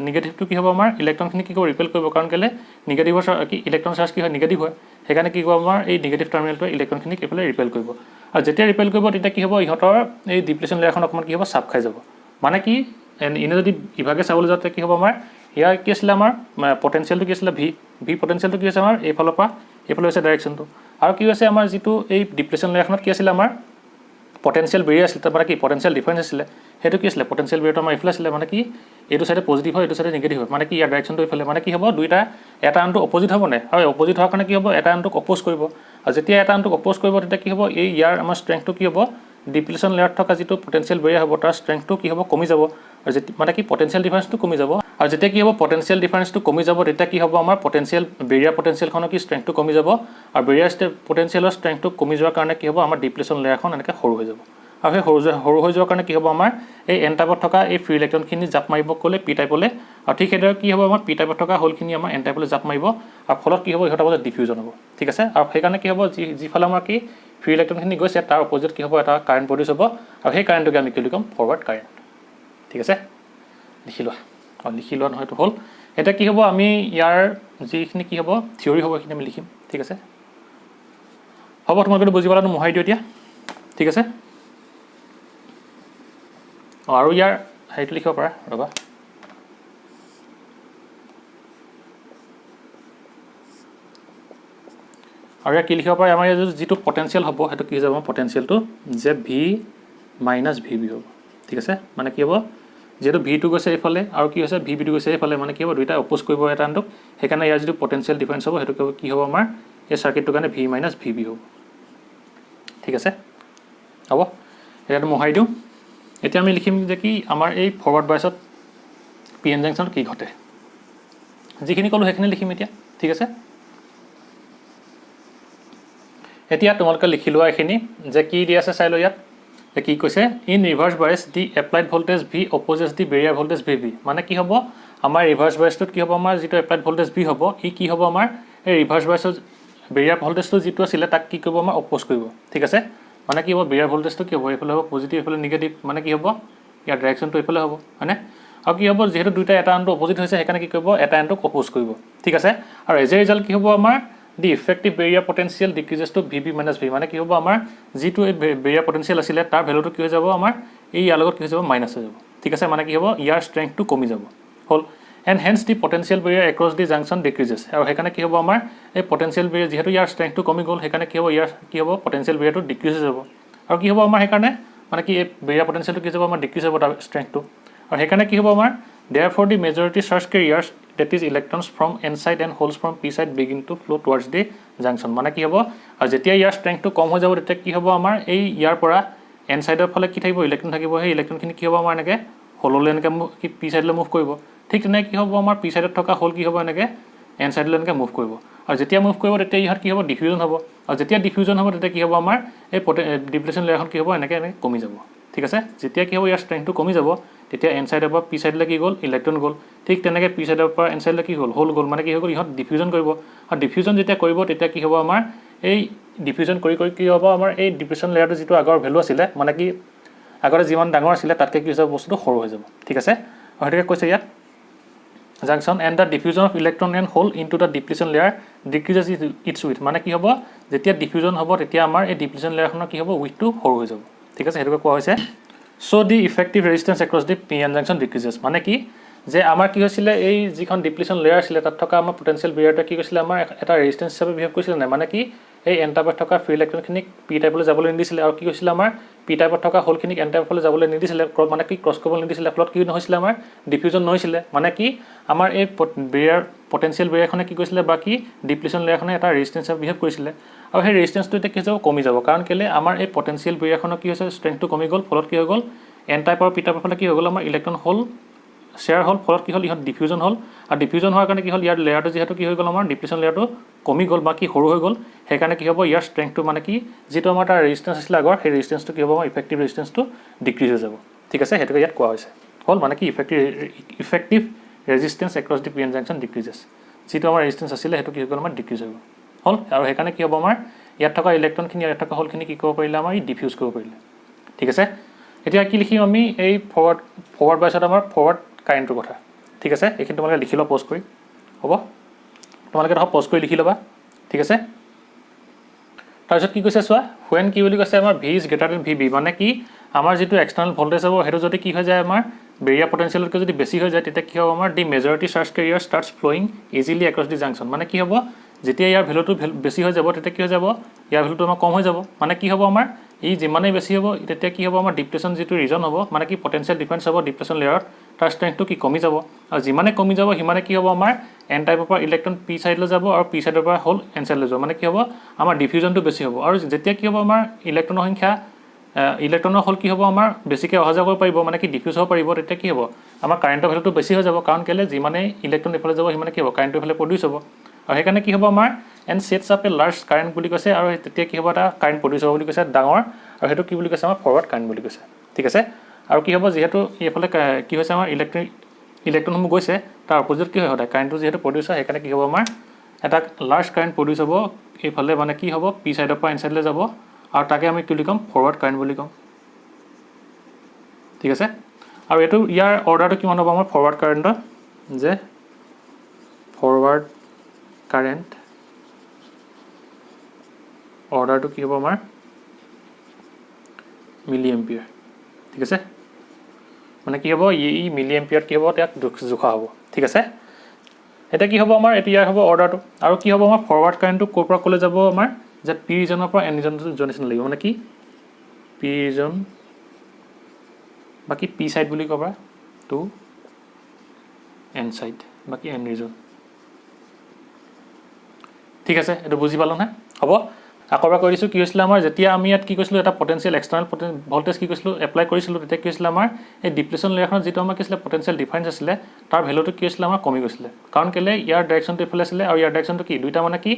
নিগেটিভটো কি হ'ব আমাৰ ইলেক্ট্ৰনখিনি কি কৰিব ৰিপেল কৰিব কাৰণ কেলৈ নিগেটিভৰ কি ইলেক্ট্ৰন চাৰ্জ কি হয় নিগেটিভ হয় সেইকাৰণে কি কৰিব আমাৰ এই নিগেটিভ টাৰ্মিনেলটোৱে ইলেক্ট্ৰনখিনিক এইফালে ৰিপেল কৰিব আৰু যেতিয়া ৰিপেল কৰিব তেতিয়া কি হ'ব ইহঁতৰ এই ডিপ্লিশ্যন লেয়াৰখন অকণমান কি হ'ব চাপ খাই যাব মানে কি এনে যদি ইভাগে চাবলৈ যাওঁতে কি হ'ব আমাৰ ইয়াৰ কি আছিলে আমাৰ পটেঞ্চিয়েলটো কি আছিলে ভি পটেঞ্চিয়েলটো কি হৈছে আমাৰ এইফালৰ পৰা এইফালে হৈছে ডাইৰেকশ্যনটো আৰু কি হৈছে আমাৰ যিটো এই ডিপ্লিশ্যন লেয়াৰখনত কি আছিলে আমাৰ পটেঞ্চিয়েল বেৰিয়াৰ আছিলে তাৰ মানে কি পটেঞ্চিয়েল ডিফাৰেঞ্চ আছিলে সেইটো কি আছিলে পটেঞ্চিয়েল বেৰিয়াৰটো আমাৰ এইফালে আছিলে মানে কি এইটো চাইডে পজিটিভ হয় এইটো চাইডে নিগেটিভ হয় মানে কি ইয়াৰ ডাইৰেকশ্যনটো এইফালে মানে কি হ'ব দুইটা এটা আনটো অপজিট হ'ব নে আৰু অপজিট হোৱাৰ কাৰণে কি হ'ব এটা আনটোক অপ'জ কৰিব আৰু যেতিয়া এটা আনটোক অপ'জ কৰিব তেতিয়া কি হ'ব এই ইয়াৰ আমাৰ ষ্ট্ৰেংথটো কি হ'ব ডিপ্লিশ্যন লেয়াৰত থকা যিটো পটেঞ্চিয়েল বেৰিয়াৰ হ'ব তাৰ ষ্ট্ৰেংথটো কি হ'ব কমি যাব আৰু মানে কি পটেঞ্চিয়েল ডিফাৰেঞ্চটো কমি যাব আৰু যেতিয়া কি হ'ব পটেঞ্চিয়েল ডিফাৰেঞ্চটো কমি যাব তেতিয়া কি হ'ব আমাৰ বেৰিয়াৰ পটেঞ্চিয়েলখনৰ কি ষ্ট্ৰেংথটো কমি যাব আৰু বেৰিয়াৰ পটেঞ্চিয়েলৰ ষ্ট্ৰেংথটো কমি যোৱাৰ কাৰণে কি হ'ব আমাৰ ডিপ্লিশ্যন লেয়াৰখন এনেকৈ সৰু হৈ যাব আৰু সেই সৰু হৈ যোৱাৰ কাৰণে কি হ'ব আমাৰ এই এন টাইপত থকা এই ফ্ৰী ইলেক্ট্ৰনখিনি জাপ মাৰিব ক'লে পি টাইপলৈ আৰু ঠিক সেইদৰে কি হ'ব আমাৰ পি টাইপত থকা হোলখিনি আমাৰ এন টাইপলৈ জাপ মাৰিব আৰু ফলত কি হ'ব ইহঁতৰ মাজত ডিফিউজন হ'ব ঠিক আছে আৰু সেইকাৰণে কি হ'ব যিফালে আমাৰ কি ফ্ৰী ইলেক্ট্ৰনখিনি গৈছে তাৰ অপজিট কি হ'ব এটা কাৰেণ্ট প্ৰডিউচ হ'ব আৰু সেই কাৰেণ্টটোকে আমি কি বুলি ক'ম ফৰৱাৰ্ড কাৰেণ্ট ঠিক আছে লিখি লোৱা নহয়তো হ'ল এতিয়া কি হ'ব আমি ইয়াৰ যিখিনি কি হ'ব থিয়ৰী হ'ব সেইখিনি আমি লিখিম ঠিক আছে হ'ব তোমালোকে বুজি পালানো মোহাৰি দিওঁ এতিয়া ঠিক আছে আৰু ইয়াৰ হেৰিটো লিখিব পাৰা ৰ'বা আৰু ইয়াৰ কি লিখিব পাৰা আমাৰ যিটো পটেনচিয়েল হ'ব সেইটো কি হৈ যাব পটেনচিয়েলটো যে ভি মাইনাছ ভি বি হ'ব ঠিক আছে মানে কি হ'ব যেহেতু ভিটো গৈছে এইফালে আৰু কি হৈছে ভি বিটো গৈছে এইফালে মানে কি হ'ব দুইটা অপ'জ কৰিব এটা আনটোক সেইকাৰণে ইয়াৰ যিটো পটেনচিয়েল ডিফাৰেঞ্চ হ'ব সেইটো কি হ'ব আমাৰ এই চাৰ্কিটটোৰ কাৰণে ভি মাইনাছ ভি বি হ'ব ঠিক আছে হ'ব এতিয়াতো মোহাৰি দিওঁ এতিয়া আমি লিখিম যে কি আমাৰ এই ফৰৱাৰ্ড বায়াছত পি এন জাংচনত কি ঘটে যিখিনি ক'লোঁ সেইখিনি লিখিম এতিয়া ঠিক আছে এতিয়া তোমালোকে লিখি লোৱা এইখিনি যে কি দি আছে চাই লওঁ ইয়াত যে কি কৈছে in reverse bias the applied voltage V opposes the barrier voltage V B মানে কি হ'ব আমাৰ ৰিভাৰ্ছ বায়াছটোত কি হ'ব আমাৰ যিটো এপ্লাইড ভল্টেজ ভি হ'ব ই কি হ'ব আমাৰ এই ৰিভাৰ্ছ বায়াছৰ বেৰিয়াৰ ভল্টেজটো যিটো আছিলে তাক কি কৰিব আমাৰ অপ'জ কৰিব ঠিক আছে মানে কি হ'ব বেৰিয়াৰ ভল্টেজটো কি হ'ব এইফালে হ'ব পজিটিভ এইফালে নিগেটিভ মানে কি হ'ব ইয়াৰ ডাইৰেকশ্যনটো এইফালে হ'ব হয়নে আৰু কি হ'ব যিহেতু দুইটা এটা আনটো অপ'জিট হৈছে সেইকাৰণে কি কৰিব এটা আনটোক অপ'জ কৰিব ঠিক আছে আৰু এজ এ ৰিজাল্ট কি হ'ব আমাৰ the effective barrier potential decreases to V B minus V মানে কি হ'ব আমাৰ যিটো এই বেৰিয়াৰ পটেনচিয়েল আছিলে তাৰ ভেলুটো কি হৈ যাব আমাৰ এই ইয়াৰ লগত কি হৈ যাব মাইনাছ হৈ যাব ঠিক আছে মানে কি হ'ব ইয়াৰ ষ্ট্ৰেংথটো কমি যাব হ'ল and hence the potential barrier across the junction decreases আৰু সেইকাৰণে কি হ'ব আমাৰ এই পটেনচিয়েল বেৰিয়াৰ যিহেতু ইয়াৰ ষ্ট্ৰেংথটো কমি গ'ল সেইকাৰণে কি হ'ব ইয়াৰ কি হ'ব পটেনচিয়েল বেৰিয়াৰটো ডিক্ৰিজ হৈ যাব আৰু কি হ'ব আমাৰ সেইকাৰণে মানে কি এই বেৰিয়াৰ পটেনচিয়েলটো কি যাব আমাৰ ডিক্ৰিজ হ'ব তাৰ ষ্ট্ৰেংথটো আৰু সেইকাৰণে কি হ'ব আমাৰ therefore the majority charge carriers that is electrons from n side and holes from p side begin to flow towards the junction মানে কি হ'ব আৰু যেতিয়া ইয়াৰ ষ্ট্ৰেংথটো কম হৈ যাব তেতিয়া কি হ'ব আমাৰ এই ইয়াৰ পৰা n সাইডৰ ফালে কি থাকিব ইলেক্ট্ৰন থাকিব সেই ইলেক্ট্ৰনখিনি কি হ'ব আমাৰ এনেকৈ হললৈ এনেকৈ কি পি সাইডলৈ মুভ কৰিব ঠিক তেনেকৈ কি হ'ব আমাৰ পি সাইডত থকা হল কি হ'ব এনেকৈ n সাইডলৈ এনেকৈ মুভ কৰিব আৰু যেতিয়া মুভ কৰিব তেতিয়া ইয়াত কি হ'ব ডিফিউজন হ'ব আৰু যেতিয়া ডিফিউজন হ'ব তেতিয়া কি হ'ব আমাৰ এই ডিপ্লেশ্যন লেয়াৰখন কি হ'ব এনেকৈ কমি যাব ঠিক আছে যেতিয়া কি হ'ব ইয়াৰ ষ্ট্ৰেংথটো কমি যাব তেতিয়া এন সাইডৰ পৰা পি সাইডলৈ কি গ'ল ইলেক্ট্ৰন গ'ল ঠিক তেনেকৈ পি সাইডৰ পৰা এন সাইডলৈ কি হ'ল হল গ'ল মানে কি হৈ গ'ল ইহঁত ডিফিউজন কৰিব আৰু ডিফিউজন যেতিয়া কৰিব তেতিয়া কি হ'ব আমাৰ এই ডিফিউজন কৰি কি হ'ব আমাৰ এই ডিপ্ৰেশ্যন লেয়াৰটো যিটো আগৰ ভেলু আছিলে মানে কি আগতে যিমান ডাঙৰ আছিলে তাতকৈ কি হৈ যাব বস্তুটো সৰু হৈ যাব ঠিক আছে আৰু সেইটোকে কৈছে ইয়াত junction and the diffusion of electron and hole into the depletion layer decreases its width মানে কি হ'ব যেতিয়া ডিফিউজন হ'ব তেতিয়া আমাৰ এই ডিপ্লেশ্যন লেয়াৰখনৰ কি হ'ব উইথটো সৰু হৈ যাব ঠিক আছে সেইটোকে কোৱা হৈছে so the effective resistance across the p-n junction decreases মানে কি যে আমাৰ কি হৈছিলে এই যিখন ডিপ্লেশ্যন লেয়াৰ আছিলে তাত থকা আমাৰ পটেনচিয়েল বেৰিয়াৰটো কি কৈছিলে আমাৰ এটা ৰেজিষ্টেন্স হিচাপে বিহেভ কৰিছিলে নাই মানে কি এই এন টাইপত থকা ফ্ৰী ইলেক্ট্ৰনখিনিক পি টাইপলৈ যাবলৈ নিদিছিলে আৰু কি হৈছিলে আমাৰ পি টাইপত থকা হলখিনিক এন টাইপলৈ যাবলৈ নিদিছিলে মানে কি ক্ৰছ কৰিবলৈ নিদিছিলে ফলত কি নহৈছিলে আমাৰ ডিফিউজন নহৈছিলে মানে কি আমাৰ এই বেৰিয়াৰ পটেনচিয়েল বেৰিয়াৰখনে কি কৈছিলে বা কি ডিপ্লেশ্যন লেয়াৰখনে এটা ৰেজিষ্টেন্স হিচাপে বিহেভ কৰিছিলে আৰু সেই ৰেজিষ্টেন্সটো এতিয়া কি হৈ যাব কমি যাব কাৰণ কেলে আমাৰ এই পটেনচিয়েল বেৰিয়াৰখনৰ কি হৈছে ষ্ট্ৰেংথটো কমি গ'ল ফলত কি হৈ গ'ল এন টাইপ আৰু পি টাইপৰ ফালে কি হৈ গ'ল আমাৰ ইলেক্ট্ৰন হল শ্বেয়াৰ হ'ল ফলত কি হ'ল ইহঁত ডিফিউজন হ'ল আৰু ডিফিউজন হোৱাৰ কাৰণে কি হ'ল ইয়াৰ লেয়াৰটো যিহেতু কি হৈ গ'ল আমাৰ ডিপ্লেশ্যন লেয়াৰটো কমি গ'ল বা কি সৰু হৈ গ'ল সেইকাৰণে কি হ'ব ইয়াৰ ষ্ট্ৰেংথটো মানে কি যিটো আমাৰ তাৰ ৰেজিষ্টেন্স আছিলে আগৰ সেই ৰেজিষ্টেন্সটো কি হ'ব আমাৰ ইফেক্টিভ ৰেজিষ্টেন্সটো ডিক্ৰিজ হৈ যাব ঠিক আছে সেইটোকে ইয়াত কোৱা হৈছে হ'ল মানে কি ইফেক্টিভ ৰেজিষ্টেন্স এক্ৰছ দি পি-এন জাংচন ডিক্ৰিজেছ যিটো আমাৰ ৰেজিষ্টেন্স আছিলে সেইটো কি হৈ গ'ল আমাৰ ডিক্ৰিজ হৈ গ'ল হ'ল আৰু সেইকাৰণে কি হ'ব আমাৰ ইয়াত থকা ইলেক্ট্ৰনখিনি ইয়াত থকা হলখিনি কি কৰিব পাৰিলে আমাৰ ডিফিউজ কৰিব পাৰিলে ঠিক আছে এতিয়া কি লিখিম আমি এই ফৰৱাৰ্ড বায়াছত আমাৰ ফৰৱাৰ্ড কাৰেণ্টৰ কথা ঠিক আছে এইখিনি তোমালোকে লিখি লোৱা প'জ কৰি হ'ব তোমালোকে ধৰক প'জ কৰি লিখি ল'বা ঠিক আছে তাৰপিছত কি কৈছে চোৱা হুৱেন কি বুলি কৈছে আমাৰ V is greater than V B মানে কি আমাৰ যিটো এক্সটাৰ্নেল ভল্টেজ হ'ব সেইটো যদি কি হৈ যায় আমাৰ বেৰিয়াৰ পটেনচিয়েলতকৈ যদি বেছি হৈ যায় তেতিয়া কি হ'ব আমাৰ the majority charge carrier starts flowing easily across the junction মানে কি হ'ব যেতিয়া ইয়াৰ ভেলুটো বেছি হৈ যাব তেতিয়া কি হৈ যাব ইয়াৰ ভেলুটো আমাৰ কম হৈ যাব মানে কি হ'ব আমাৰ ই যিমানেই বেছি হ'ব তেতিয়া কি হ'ব আমাৰ ডিপ্লেশ্যন যিটো ৰিজন হ'ব মানে কি পটেনচিয়েল ডিফাৰেঞ্চ হ'ব ডিপ্লেশ্যন লেয়াৰত তাৰ ষ্ট্ৰেংথটো কি কমি যাব আৰু যিমানে কমি যাব সিমানে কি হ'ব আমাৰ এন টাইপৰ পৰা ইলেক্ট্ৰন পি চাইডলৈ যাব আৰু পি চাইডৰ পৰা হ'ল এন চাইডলৈ যাব মানে কি হ'ব আমাৰ ডিফিউজনটো বেছি হ'ব আৰু যেতিয়া কি হ'ব আমাৰ ইলেক্ট্ৰনৰ সংখ্যা ইলেক্ট্ৰনৰ হ'ল কি হ'ব আমাৰ বেছিকৈ অহা যোৱা কৰিব পাৰিব মানে কি ডিফিউজ হ'ব পাৰিব তেতিয়া কি হ'ব আমাৰ কাৰেণ্টৰ ভেলুটো বেছি হৈ যাব কাৰণ কেলৈ যিমানেই ইলেক্ট্ৰন এইফালে যাব সিমানে কি হ'ব কাৰেণ্টটো এইফালে প্ৰডিউচ হ'ব আৰু সেইকাৰণে কি হ'ব আমাৰ and sets up A large current বুলি কৈছে আৰু তেতিয়া কি হ'ব এটা কাৰেণ্ট প্ৰডিউচ হ'ব বুলি কৈছে ডাঙৰ আৰু সেইটো কি বুলি কৈছে আমাৰ ফৰৱাৰ্ড কাৰেণ্ট বুলি কৈছে ঠিক আছে আৰু কি হ'ব যিহেতু এইফালে কি হৈছে আমাৰ ইলেক্ট্ৰনসমূহ গৈছে তাৰ অপজিট কি হয় সদায় কাৰেণ্টটো যিহেতু প্ৰডিউচ হয় সেইকাৰণে কি হ'ব আমাৰ এটা লাৰ্জ কাৰেণ্ট প্ৰডিউচ হ'ব এইফালে মানে কি হ'ব পি চাইডৰ পৰা এন চাইডলৈ যাব আৰু তাকে আমি কি বুলি ক'ম ফৰৱাৰ্ড কাৰেণ্ট বুলি ক'ম ঠিক আছে আৰু এইটো ইয়াৰ অৰ্ডাৰটো কিমান হ'ব আমাৰ ফৰৱাৰ্ড কাৰেণ্টৰ যে ফৰৱাৰ্ড কাৰেণ্ট অৰ্ডাৰটো কি হ'ব আমাৰ মিলি এম্পিয়াৰ ঠিক আছে মানে কি হ'ব ই মিলি এম্পিয়াৰত কি হ'ব ইয়াক জোখা হ'ব ঠিক আছে এটা কি হ'ব আমাৰ এতিয়া হ'ব অৰ্ডাৰটো আৰু কি হ'ব আমাৰ ফৰৱাৰ্ড কাৰেণ্টটো ক'ৰ পৰা ক'লৈ যাব আমাৰ যে পি ৰিজনৰ পৰা এন ৰিজনটো জনেশ্যন লাগিব মানে কি পি ৰিজন বাকি পি সাইড বুলি ক'বা টু এন সাইড বাকি এন ৰিজন ঠিক আছে এটো বুজি পালো না হ'ব আকৰবা কৰি দিছো কি হৈছিল আমাৰ যেতিয়া আমি ইয়াত কি কৈছিলো এটা পটেনশিয়াল এক্সটাৰ্নাল ভোল্টেজ কি কৈছিলো এপ্লাই কৰিছিলো তেতিয়া কি হৈছিল আমাৰ এই ডিপ্লেশ্যন লেয়াৰখন যেটো আমাৰ কি আছিল পটেনশিয়াল ডিফাৰেন্স আছিল তাৰ ভ্যালুটো কি হৈছিল আমাৰ কমি গৈছিল কাৰণ কেলে ইয়াৰ ডাইৰেকচনটো ইফালে আছিল আৰু ইয়াৰ ডাইৰেকচনটো কি দুইটা মানে কি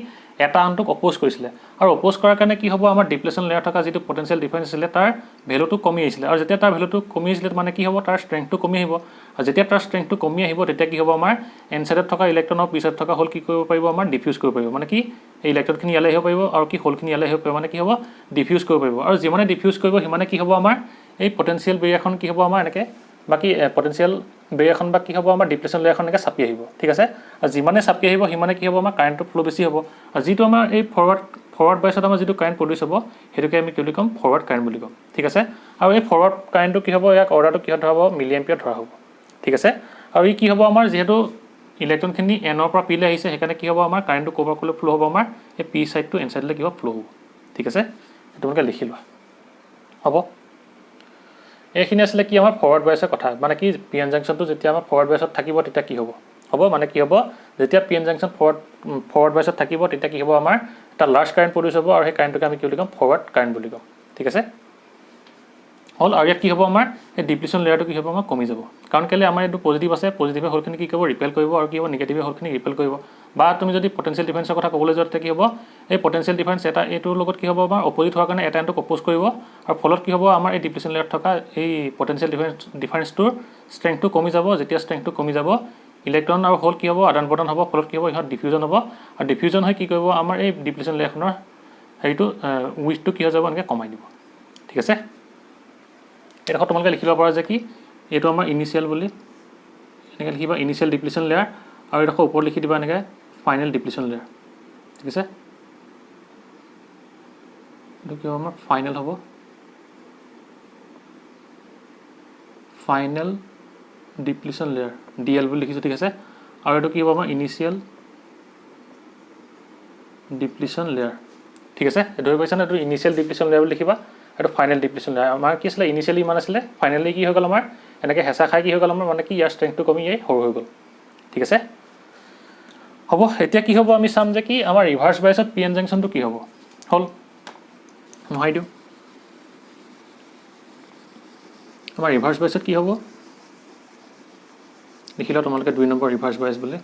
এটা আনটোক অপোজ কৰিছিল আৰু অপোজ কৰাৰ কাৰণে কি হ'ব আমাৰ ডিপ্লেশ্যন লেয়াৰ থকা যেটো পটেনশিয়াল ডিফাৰেন্স আছিল তাৰ ভ্যালুটো কমি আহিছিল আৰু যেতিয়া তাৰ ভ্যালুটো কমি আহিছিল মানে কি হ'ব তাৰ ষ্ট্ৰেংথটো কমি আহিব আৰু যেতিয়া তাৰ ষ্ট্ৰেংথটো কমি আহিব তেতিয়া কি হ'ব আমাৰ এন সাইডত থকা ইলেক্ট্ৰন আৰু পি সাইডত থকা হোল কি কৰিব পাৰিব আমাৰ ডিফিউজ কৰিব পাৰিব মানে কি এই ইলেক্ট্ৰনখিনি ইয়ালৈ আহিব পাৰিব আৰু কি হোলখিনি ইয়ালৈ আহিব পাৰিব মানে কি হ'ব ডিফিউজ কৰিব পাৰিব আৰু যিমানে ডিফিউজ কৰিব সিমানে কি হ'ব আমাৰ এই পটেনশিয়াল বেৰিয়াৰখন কি হ'ব আমাৰ এনেকৈ বাকি পটেনশিয়াল বেৰিয়াৰখন বা কি হ'ব আমাৰ ডিপ্লেশ্যন লেয়াৰখন এনেকৈ চাপি আহিব ঠিক আছে আৰু যিমানে চাপি আহিব সিমানে কি হ'ব আমাৰ কাৰেণ্টৰ ফ্লো বেছি হ'ব আৰু যিটো আমাৰ এই ফৰৱাৰ্ড বাইছত আমাৰ যিটো কাৰেণ্ট প্ৰডিউচ হ'ব সেইটোকে আমি কি বুলি ক'ম ফৰৱাৰ্ড কাৰেণ্ট বুলি ক'ম ঠিক আছে আৰু এই ফৰৱাৰ্ড কাৰেণ্টটো কি হ'ব ইয়াক অৰ্ডাৰটো কিহত ধৰা হ'ব মিলি এম্পিয়াৰত ধৰা হ'ব ঠিক আছে আৰু ই কি হ'ব আমাৰ যিহেতু ইলেক্ট্ৰনখিনি এনৰ পৰা পিলে আহিছে সেইকাৰণে কি হ'ব আমাৰ কাৰেণ্টটো ক'ৰ পৰা ক'লৈ ফ্লো হ'ব আমাৰ এই পি সাইডটো এন সাইডলৈ কি হ'ব ফ্লো হ'ব ঠিক আছে তোমালোকে লিখি লোৱা হ'ব এইখিনি আছিলে কি আমাৰ ফৰৱাৰ্ড বাইছৰ কথা মানে কি পি এন জাংচনটো যেতিয়া আমাৰ ফৰৱাৰ্ড বাইছত থাকিব তেতিয়া কি হ'ব মানে কি হ'ব যেতিয়া পি এন জাংচন ফৰৱাৰ্ড বাইছত থাকিব তেতিয়া কি হ'ব আমাৰ এটা লাৰ্জ কাৰেণ্ট প্ৰডিউচ হ'ব আৰু সেই কাৰেণ্টটোকে আমি কি বুলি ক'ম ফৰৱাৰ্ড কাৰেণ্ট বুলি ক'ম ঠিক আছে হল আৰু ইয়াত কি হ'ব আমাৰ এই ডিপ্লেশ্যন লেয়াৰটো কি হ'ব আমাৰ কমি যাব কাৰণ কেলে আমাৰ এইটো পজিটিভ আছে পজিটিভে হোলখিনি কি কৰিব ৰিপেল কৰিব আৰু কি হ'ব নিগেটিভে হোলখিনি ৰিপেল কৰিব বা তুমি যদি পটেনশিয়াল ডিফাৰেন্সৰ কথা ক'বলৈ যোৱা তেতিয়া কি হ'ব এই পটেনশিয়াল ডিফাৰেন্স এটা এইটোৰ লগত কি হ'ব আমাৰ অপজিট হোৱাৰ কাৰণে এটা এনটোক অপ'জ কৰিব আৰু ফলত কি হ'ব আমাৰ এই ডিপ্লেশ্যন লেয়াৰত থকা এই পটেনশিয়াল ডিফাৰেন্সটোৰ ষ্ট্ৰেংথটো কমি যাব যেতিয়া ষ্ট্ৰেংথটো কমি যাব ইলেক্ট্ৰন আৰু হোল কি হ'ব আদান প্ৰদান হ'ব ফলত কি হ'ব ইহঁত ডিফিউজন হ'ব আৰু ডিফিউজন হৈ কি কৰিব আমাৰ এই ডিপ্লেশ্যন লেয়াৰখনৰ হেৰিটো উইথটো কি হৈ যাব এনেকৈ কমাই দিব ঠিক আছে এটা তোমালোকে লিখি ল'ব পাৰা যে কি এইটো আমাৰ ইনিচিয়েল বুলি এনেকৈ লিখিবা ইনিচিয়েল ডিপ্লেশ্যন লেয়াৰ আৰু এটা ওপৰত লিখি দিবা এনেকৈ ফাইনেল ডিপ্লেশ্যন লেয়াৰ ঠিক আছে এইটো কি হ'ব আমাৰ ফাইনেল হ'ব ফাইনেল ডিপ্লেশ্যন লেয়াৰ ডিএল বুলি লিখিছোঁ ঠিক আছে আৰু এইটো কি হ'ব আমাৰ ইনিচিয়েল ডিপ্লেশ্যন লেয়াৰ ঠিক আছে ধৰি পাইছানে এইটো ইনিচিয়েল ডিপ্লেশ্যন লেয়াৰ বুলি লিখিবা এইটো ফাইনেল ডিপ্লেশ্যন লেয়াৰ আমাৰ কি আছিলে ইনিচিয়েলি ইমান আছিলে ফাইনেলি কি হৈ গ'ল আমাৰ এনেকৈ হেঁচা খাই কি হৈ গ'ল আমাৰ মানে কি ইয়াৰ ষ্ট্ৰেংথটো কমি সৰু হৈ গ'ল ঠিক আছে হ'ব এতিয়া কি হ'ব আমি চাম যে কি আমাৰ ৰিভাৰ্ছ বাইছত পি এন জাংচনটো কি হ'ব হ'ল নহয় দিওঁ আমাৰ ৰিভাৰ্ছ বাইছত কি হ'ব লিখি লওঁ তোমালোকে 2 নম্বৰ ৰিভাৰ্ছ বাইছ বুলি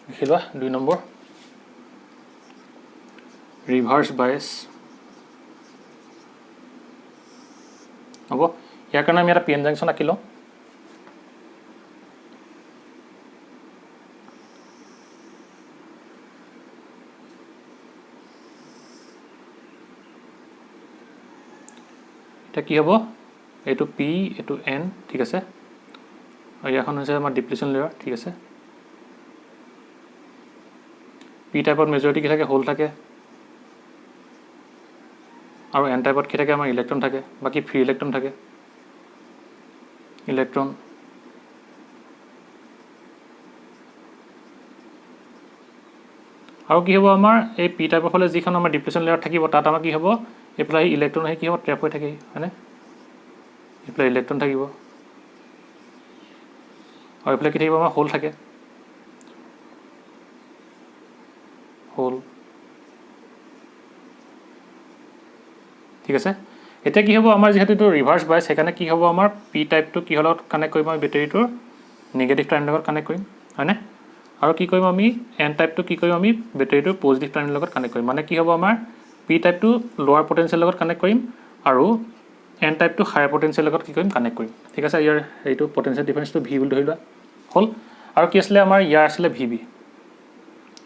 লিখি লোৱা 2 নম্বৰ ৰিভাৰ্ছ বাইছ হ'ব ইয়াৰ কাৰণে আমি এটা পি এন জাংচন আঁকি লওঁ এতিয়া কি হ'ব এইটো পি এইটো এন ঠিক আছে আৰু ইয়াখন হৈছে আমাৰ ডিপ্লেশ্যন লেয়াৰ ঠিক আছে পি টাইপত মেজৰিটি কি থাকে হোল থাকে আৰু এন টাইপত কি থাকে আমাৰ ইলেক্ট্ৰন থাকে বাকি ফ্ৰী ইলেক্ট্ৰন থাকে ইলেক্ট্ৰন আৰু কি হ'ব আমাৰ এই পি টাইপৰ ফালে যিখন আমাৰ ডিপ্লেশ্যন লেয়াৰ থাকিব তাত আমাৰ কি হ'ব এইফালে ইলেক্ট্ৰন আহি কি হ'ব ট্ৰেপ হৈ থাকে হয়নে এইফালে ইলেক্ট্ৰন থাকিব আৰু এইফালে কি থাকিব আমাৰ হোল থাকে হোল ঠিক আছে এতিয়া কি হ'ব আমাৰ যেহেতু এইটো ৰিভাৰ্ছ বাইছ সেইকাৰণে কি হ'ব আমাৰ পি টাইপটো কিহৰ লগত কানেক্ট কৰিম আমি বেটেৰীটোৰ নিগেটিভ টাৰ্মিনেলৰ লগত কানেক্ট কৰিম হয়নে আৰু কি কৰিম আমি এন টাইপটো কি কৰিম আমি বেটেৰীটোৰ পজিটিভ টাৰ্মিনেলৰ লগত কানেক্ট কৰিম মানে কি হ'ব আমাৰ পি টাইপটো লোৱাৰ পটেনচিয়েলৰ লগত কানেক্ট কৰিম আৰু এন টাইপটো হায়াৰ পটেনচিয়েলৰ লগত কি কৰিম কানেক্ট কৰিম ঠিক আছে ইয়াৰ এইটো পটেনচিয়েল ডিফাৰেন্সটো ভি বুলি ধৰি লোৱা হ'ল আৰু কি আছিলে আমাৰ ইয়াৰ আছিলে ভি বি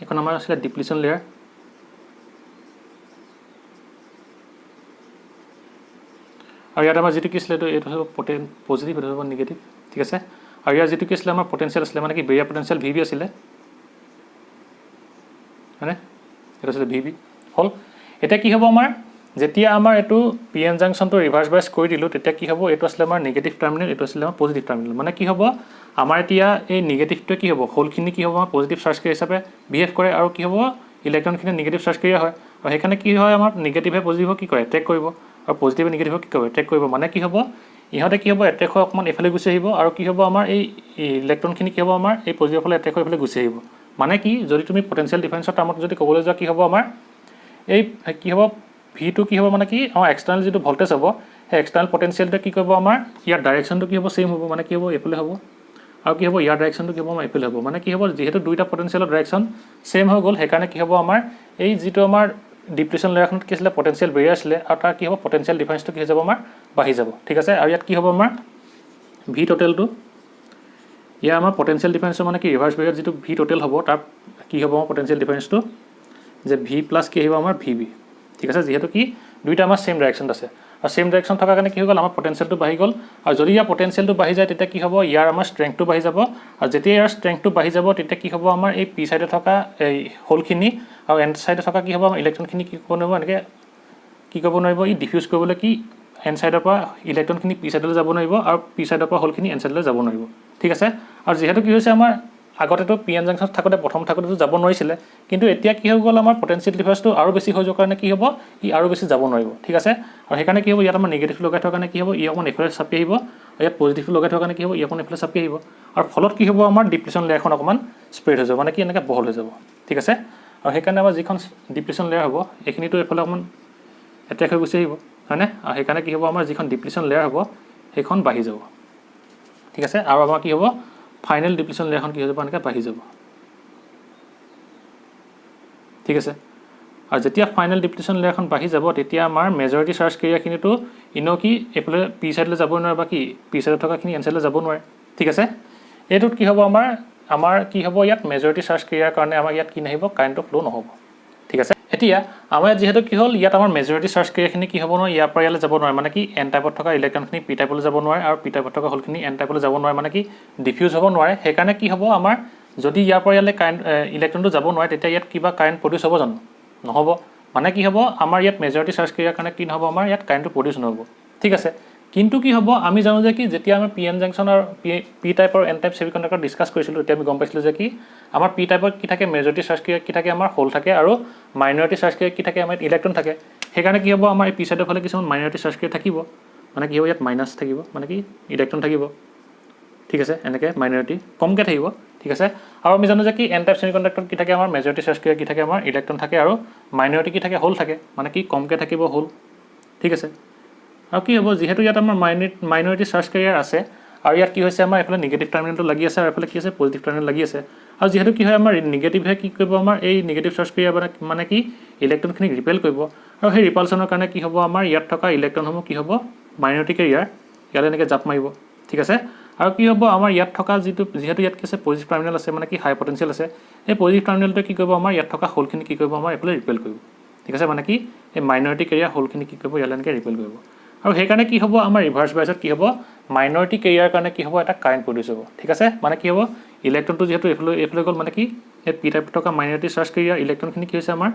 এখন আমাৰ আছিলে ডিপ্লেশ্যন লেয়াৰ আৰু ইয়াত আমাৰ যিটো কি আছিলে এইটো হ'ব পজিটিভ, এইটো হ'ব নিগেটিভ, ঠিক আছে। আৰু ইয়াৰ যিটো কি আছিলে আমাৰ পটেঞ্চিয়েল আছিলে মানে কি বেৰিয়াৰ পটেঞ্চিয়েল VB আছিলে, হয়নে? এইটো আছিলে VB হ'ল। এতিয়া কি হ'ব আমাৰ যেতিয়া আমাৰ এইটো PN জাংচনটো ৰিভাৰ্ছ বাইছ কৰি দিলোঁ তেতিয়া কি হ'ব, এইটো আছিলে আমাৰ নিগেটিভ টাৰ্মিনেল, এইটো আছিলে আমাৰ পজিটিভ টাৰ্মিনেল। মানে কি হ'ব আমাৰ এতিয়া এই নিগেটিভটোৱে কি হ'ব হোলখিনি কি হ'ব আমাৰ পজিটিভ চাৰ্জ কেৰিয়াৰ হিচাপে বিহেভ কৰে আৰু কি হ'ব ইলেক্ট্ৰনখিনি নিগেটিভ চাৰ্জ কেৰিয়াৰ হয়। আৰু সেইকাৰণে কি হয় আমাৰ নিগেটিভে পজিটিভক কি কৰে এট্ৰেক্ট কৰিব আৰু পজিটিভে নিগেটিভক কি কৰিব এট্ৰেক্ট কৰিব। মানে কি হ'ব ইহঁতে কি হ'ব এট্ৰেক্ট হৈ অকণমান এইফালে গুচি আহিব আৰু কি হ'ব আমাৰ এই ইলেক্ট্ৰনখিনি কি হ'ব আমাৰ এই পজিটিভৰ ফালে এট্ৰেক্ট হৈ এইফালে গুচি আহিব। মানে কি যদি তুমি পটেঞ্চিয়েল ডিফাৰেঞ্চৰ টাৰ্মত যদি ক'বলৈ যোৱা কি হ'ব আমাৰ এই কি হ'ব ভিটো কি হ'ব মানে কি আমাৰ এক্সটাৰ্নেল যিটো ভল্টেজ হ'ব সেই এক্সটাৰ্নেল পটেঞ্চিয়েলটোৱে কি কৰিব আমাৰ ইয়াৰ ডাইৰেকশ্যনটো কি হ'ব ছেইম হ'ব। মানে কি হ'ব এইফালে হ'ব আৰু কি হ'ব ইয়াৰ ডাইৰেকশ্যনটো কি হ'ব আমাৰ এইফালে হ'ব। মানে কি হ'ব যিহেতু দুইটা পটেঞ্চিয়েলৰ ডাইৰেকশ্যন ছেইম হৈ গ'ল সেইকাৰণে কি হ'ব আমাৰ এই যিটো আমাৰ ডিপ্ৰেশ্যন লেয়াৰখনত কি আছিলে পটেঞ্চিয়েল বেৰিয়াৰ আছিলে আৰু তাৰ কি হ'ব পটেঞ্চিয়েল ডিফাৰেঞ্চটো কি হৈ যাব আমাৰ বাঢ়ি যাব, ঠিক আছে। আৰু ইয়াত কি হ'ব আমাৰ ভি টোটেলটো ইয়াৰ আমাৰ পটেঞ্চিয়েল ডিফাৰেঞ্চটো মানে কি ৰিভাৰ্ছ বেৰিয়াৰ যিটো ভি টোটেল হ'ব তাৰ কি হ'ব আমাৰ পটেঞ্চিয়েল ডিফাৰেঞ্চটো যে ভি প্লাছ কি আহিব আমাৰ VB, ঠিক আছে। যিহেতু কি দুইটা আমাৰ ছেইম ডাইৰেকশ্যন আছে আৰু ছেইম ডাইৰেকশ্যন থকাৰ কাৰণে কি হৈ গ'ল আমাৰ পটেঞ্চিয়েলটো বাঢ়ি গ'ল। আৰু যদি ইয়াৰ পটেঞ্চিয়েলটো বাঢ়ি যায় তেতিয়া কি হ'ব ইয়াৰ আমাৰ ষ্ট্ৰেংথটো বাঢ়ি যাব আৰু যেতিয়া ইয়াৰ ষ্ট্ৰেংথটো বাঢ়ি যাব তেতিয়া কি হ'ব আমাৰ এই পি চাইডে থকা এই হোলখিনি আৰু এন চাইডে থকা কি হ'ব আমাৰ ইলেক্ট্ৰনখিনি কি কৰিব নোৱাৰিব এনেকৈ কি কৰিব নোৱাৰিব ই ডিফিউজ কৰিবলৈ কি এন চাইডৰ পৰা ইলেক্ট্ৰনখিনি পি চাইডলৈ যাব নোৱাৰিব আৰু পি চাইডৰ পৰা হোলখিনি এন চাইডলৈ যাব নোৱাৰিব, ঠিক আছে। আৰু যিহেতু কি হৈছে আমাৰ আগতেতো PN জাংচনত থাকোঁতে প্ৰথম থাকোঁতেতো যাব নোৱাৰিছিলে কিন্তু এতিয়া কি হৈ গ'ল আমাৰ পটেঞ্চিয়েল ডিফাৰেঞ্চটো আৰু বেছি হৈ যোৱাৰ কাৰণে কি হ'ব ই আৰু বেছি যাব নোৱাৰিব, ঠিক আছে। আৰু সেইকাৰণে কি হ'ব ইয়াত আমাৰ নিগেটিভ লগাই থোৱাৰ কাৰণে কি হ'ব ই অকণ এইফালে চাপি আহিব আৰু ইয়াত পজিটিভ লগাই থোৱাৰ কাৰণে কি হ'ব ই অকণ এইফালে চাপি আহিব আৰু ফলত কি হ'ব আমাৰ ডিপ্ৰেশ্যন লেয়াৰখন অকণমান স্প্ৰেড হৈ যাব মানে কি এনেকৈ বহল হৈ যাব, ঠিক আছে। আৰু সেইকাৰণে আমাৰ যিখন ডিপ্ৰেশ্যন লেয়াৰ হ'ব এইখিনিতো এইফালে অকণমান এট্ৰেক্ট হৈ গুচি আহিব হয়নে। আৰু সেইকাৰণে কি হ'ব আমাৰ যিখন ডিপ্ৰেশ্যন লেয়াৰ হ'ব সেইখন বাঢ়ি যাব, ঠিক আছে। আৰু আমাৰ কি হ'ব ফাইনেল ডিপ্ৰেশ্যন লেয়াৰখন কি হৈ যাব এনেকৈ বাঢ়ি যাব, ঠিক আছে। আৰু যেতিয়া ফাইনেল ডিপ্ৰেশ্যন লেয়াৰখন বাঢ়ি যাব তেতিয়া আমাৰ মেজৰিটি চাৰ্জ কেৰিয়াৰখিনিতো ইনেও কি এইফালে পি চাইডলৈ যাব নোৱাৰে বা কি পি চাইডত থকাখিনি এন চাইডলৈ যাব নোৱাৰে, ঠিক আছে। এইটোত কি হ'ব আমাৰ কি হ'ব ইয়াত মেজৰিটি চাৰ্জ কেৰিয়াৰ কাৰণে আমাৰ ইয়াত কি নাহিব কাৰেণ্টটো ফ্ল' নহ'ব, ঠিক আছে। এতিয়া আমাৰ ইয়াত যিহেতু কি হ'ল ইয়াত আমাৰ মেজৰিটি চাৰ্জ কেৰিয়াৰখিনি কি হ'ব নোৱাৰে ইয়াৰ পৰা ইয়ালৈ যাব নোৱাৰে মানে কি এন টাইপত থকা ইলেক্ট্ৰনখিনি পি টাইপলৈ যাব নোৱাৰে আৰু পি টাইপত থকা হোলখিনি এন টাইপলৈ যাব নোৱাৰে মানে কি ডিফিউজ হ'ব নোৱাৰে। সেইকাৰণে কি হ'ব আমাৰ যদি ইয়াৰ পৰা ইয়ালৈ কাৰেণ্ট ইলেক্ট্ৰনটো যাব নোৱাৰে তেতিয়া ইয়াত কিবা কাৰেণ্ট প্ৰডিউচ হ'ব জানো, নহ'ব। মানে কি হ'ব আমাৰ ইয়াত মেজৰিটি চাৰ্জ কেৰিয়াৰ কাৰণে কি নহ'ব আমাৰ ইয়াত কাৰেণ্টটো প্ৰডিউচ নহ'ব, ঠিক আছে। কিন্তু কি হ'ব আমি জানো যে কি যেতিয়া আমি PN জাংচন আৰু পি টাইপ আৰু এন টাইপ ছেমিকণ্ডাক্টৰ ডিছকাছ কৰিছিলোঁ তেতিয়া আমি গম পাইছিলোঁ যে কি আমাৰ পি টাইপত কি থাকে মেজৰিটি চাৰ্জ কেৰিয়াৰ কি থাকে আমাৰ হোল থাকে আৰু মাইনৰিটি চাৰ্জ কেৰিয়াৰ কি থাকে আমাৰ ইলেক্ট্ৰন থাকে। সেইকাৰণে কি হ'ব আমাৰ এই পি চাইডৰ ফালে কিছুমান মাইনৰিটি চাৰ্জ কেৰিয়াৰ থাকিব মানে কি হ'ব ইয়াত মাইনাছ থাকিব মানে কি ইলেক্ট্ৰন থাকিব, ঠিক আছে। এনেকৈ মাইনৰিটি কমকৈ থাকিব, ঠিক আছে। আৰু আমি জানো যে কি এন টাইপ ছেমিকণ্ডাক্টৰত কি থাকে আমাৰ মেজৰিটি চাৰ্জ কেৰিয়াৰ কি থাকে আমাৰ ইলেক্ট্ৰন থাকে আৰু মাইনৰিটি কি থাকে হোল থাকে মানে কি কমকৈ থাকিব হোল, ঠিক আছে। আৰু কি হ'ব যিহেতু ইয়াত আমাৰ মাইনৰিটি চাৰ্জ কেৰিয়াৰ আছে আৰু ইয়াত কি হৈছে আমাৰ এইফালে নিগেটিভ টাৰ্মিনেলটো লাগি আছে আৰু এইফালে কি আছে পজিটিভ টাৰ্মিনেল লাগি আছে। আৰু যিহেতু কি হয় আমাৰ নিগেটিভে কি কৰিব আমাৰ এই নিগেটিভ চাৰ্জ কেৰিয়াৰ মানে কি ইলেক্ট্ৰনখিনিক ৰিপেল কৰিব আৰু সেই ৰিপালশ্যনৰ কাৰণে কি হ'ব আমাৰ ইয়াত থকা ইলেক্ট্ৰনসমূহ কি হ'ব মাইনৰিটি কেৰিয়াৰ ইয়ালৈ এনেকৈ জাপ মাৰিব, ঠিক আছে। আৰু কি হ'ব আমাৰ ইয়াত থকা যিহেতু ইয়াত কি আছে পজিটিভ টাৰ্মিনেল আছে মানে কি হাই পটেঞ্চিয়েল আছে এই পজিটিভ টাৰ্মিনেলটোৱে কি কৰিব আমাৰ ইয়াত থকা হোলখিনি কি কৰিব আমাৰ এইফালে ৰিপেল কৰিব, ঠিক আছে। মানে কি এই মাইনৰিটি কেৰিয়াৰ হোলখিনি কি কৰিব ইয়ালৈ এনেকৈ ৰিপেল কৰিব আৰু সেইকাৰণে কি হ'ব আমাৰ ৰিভাৰ্ছ বাইছত কি হ'ব মাইনৰিটি কেৰিয়াৰ কাৰণে কি হ'ব এটা কাৰেণ্ট প্ৰডিউচ হ'ব, ঠিক আছে। মানে কি হ'ব ইলেক্ট্ৰনটো যিহেতু এইফালে গ'ল মানে কি এই পি টাইপত থকা মাইনৰিটি চাৰ্জ কেৰিয়াৰ ইলেক্ট্ৰনখিনি কি হৈছে আমাৰ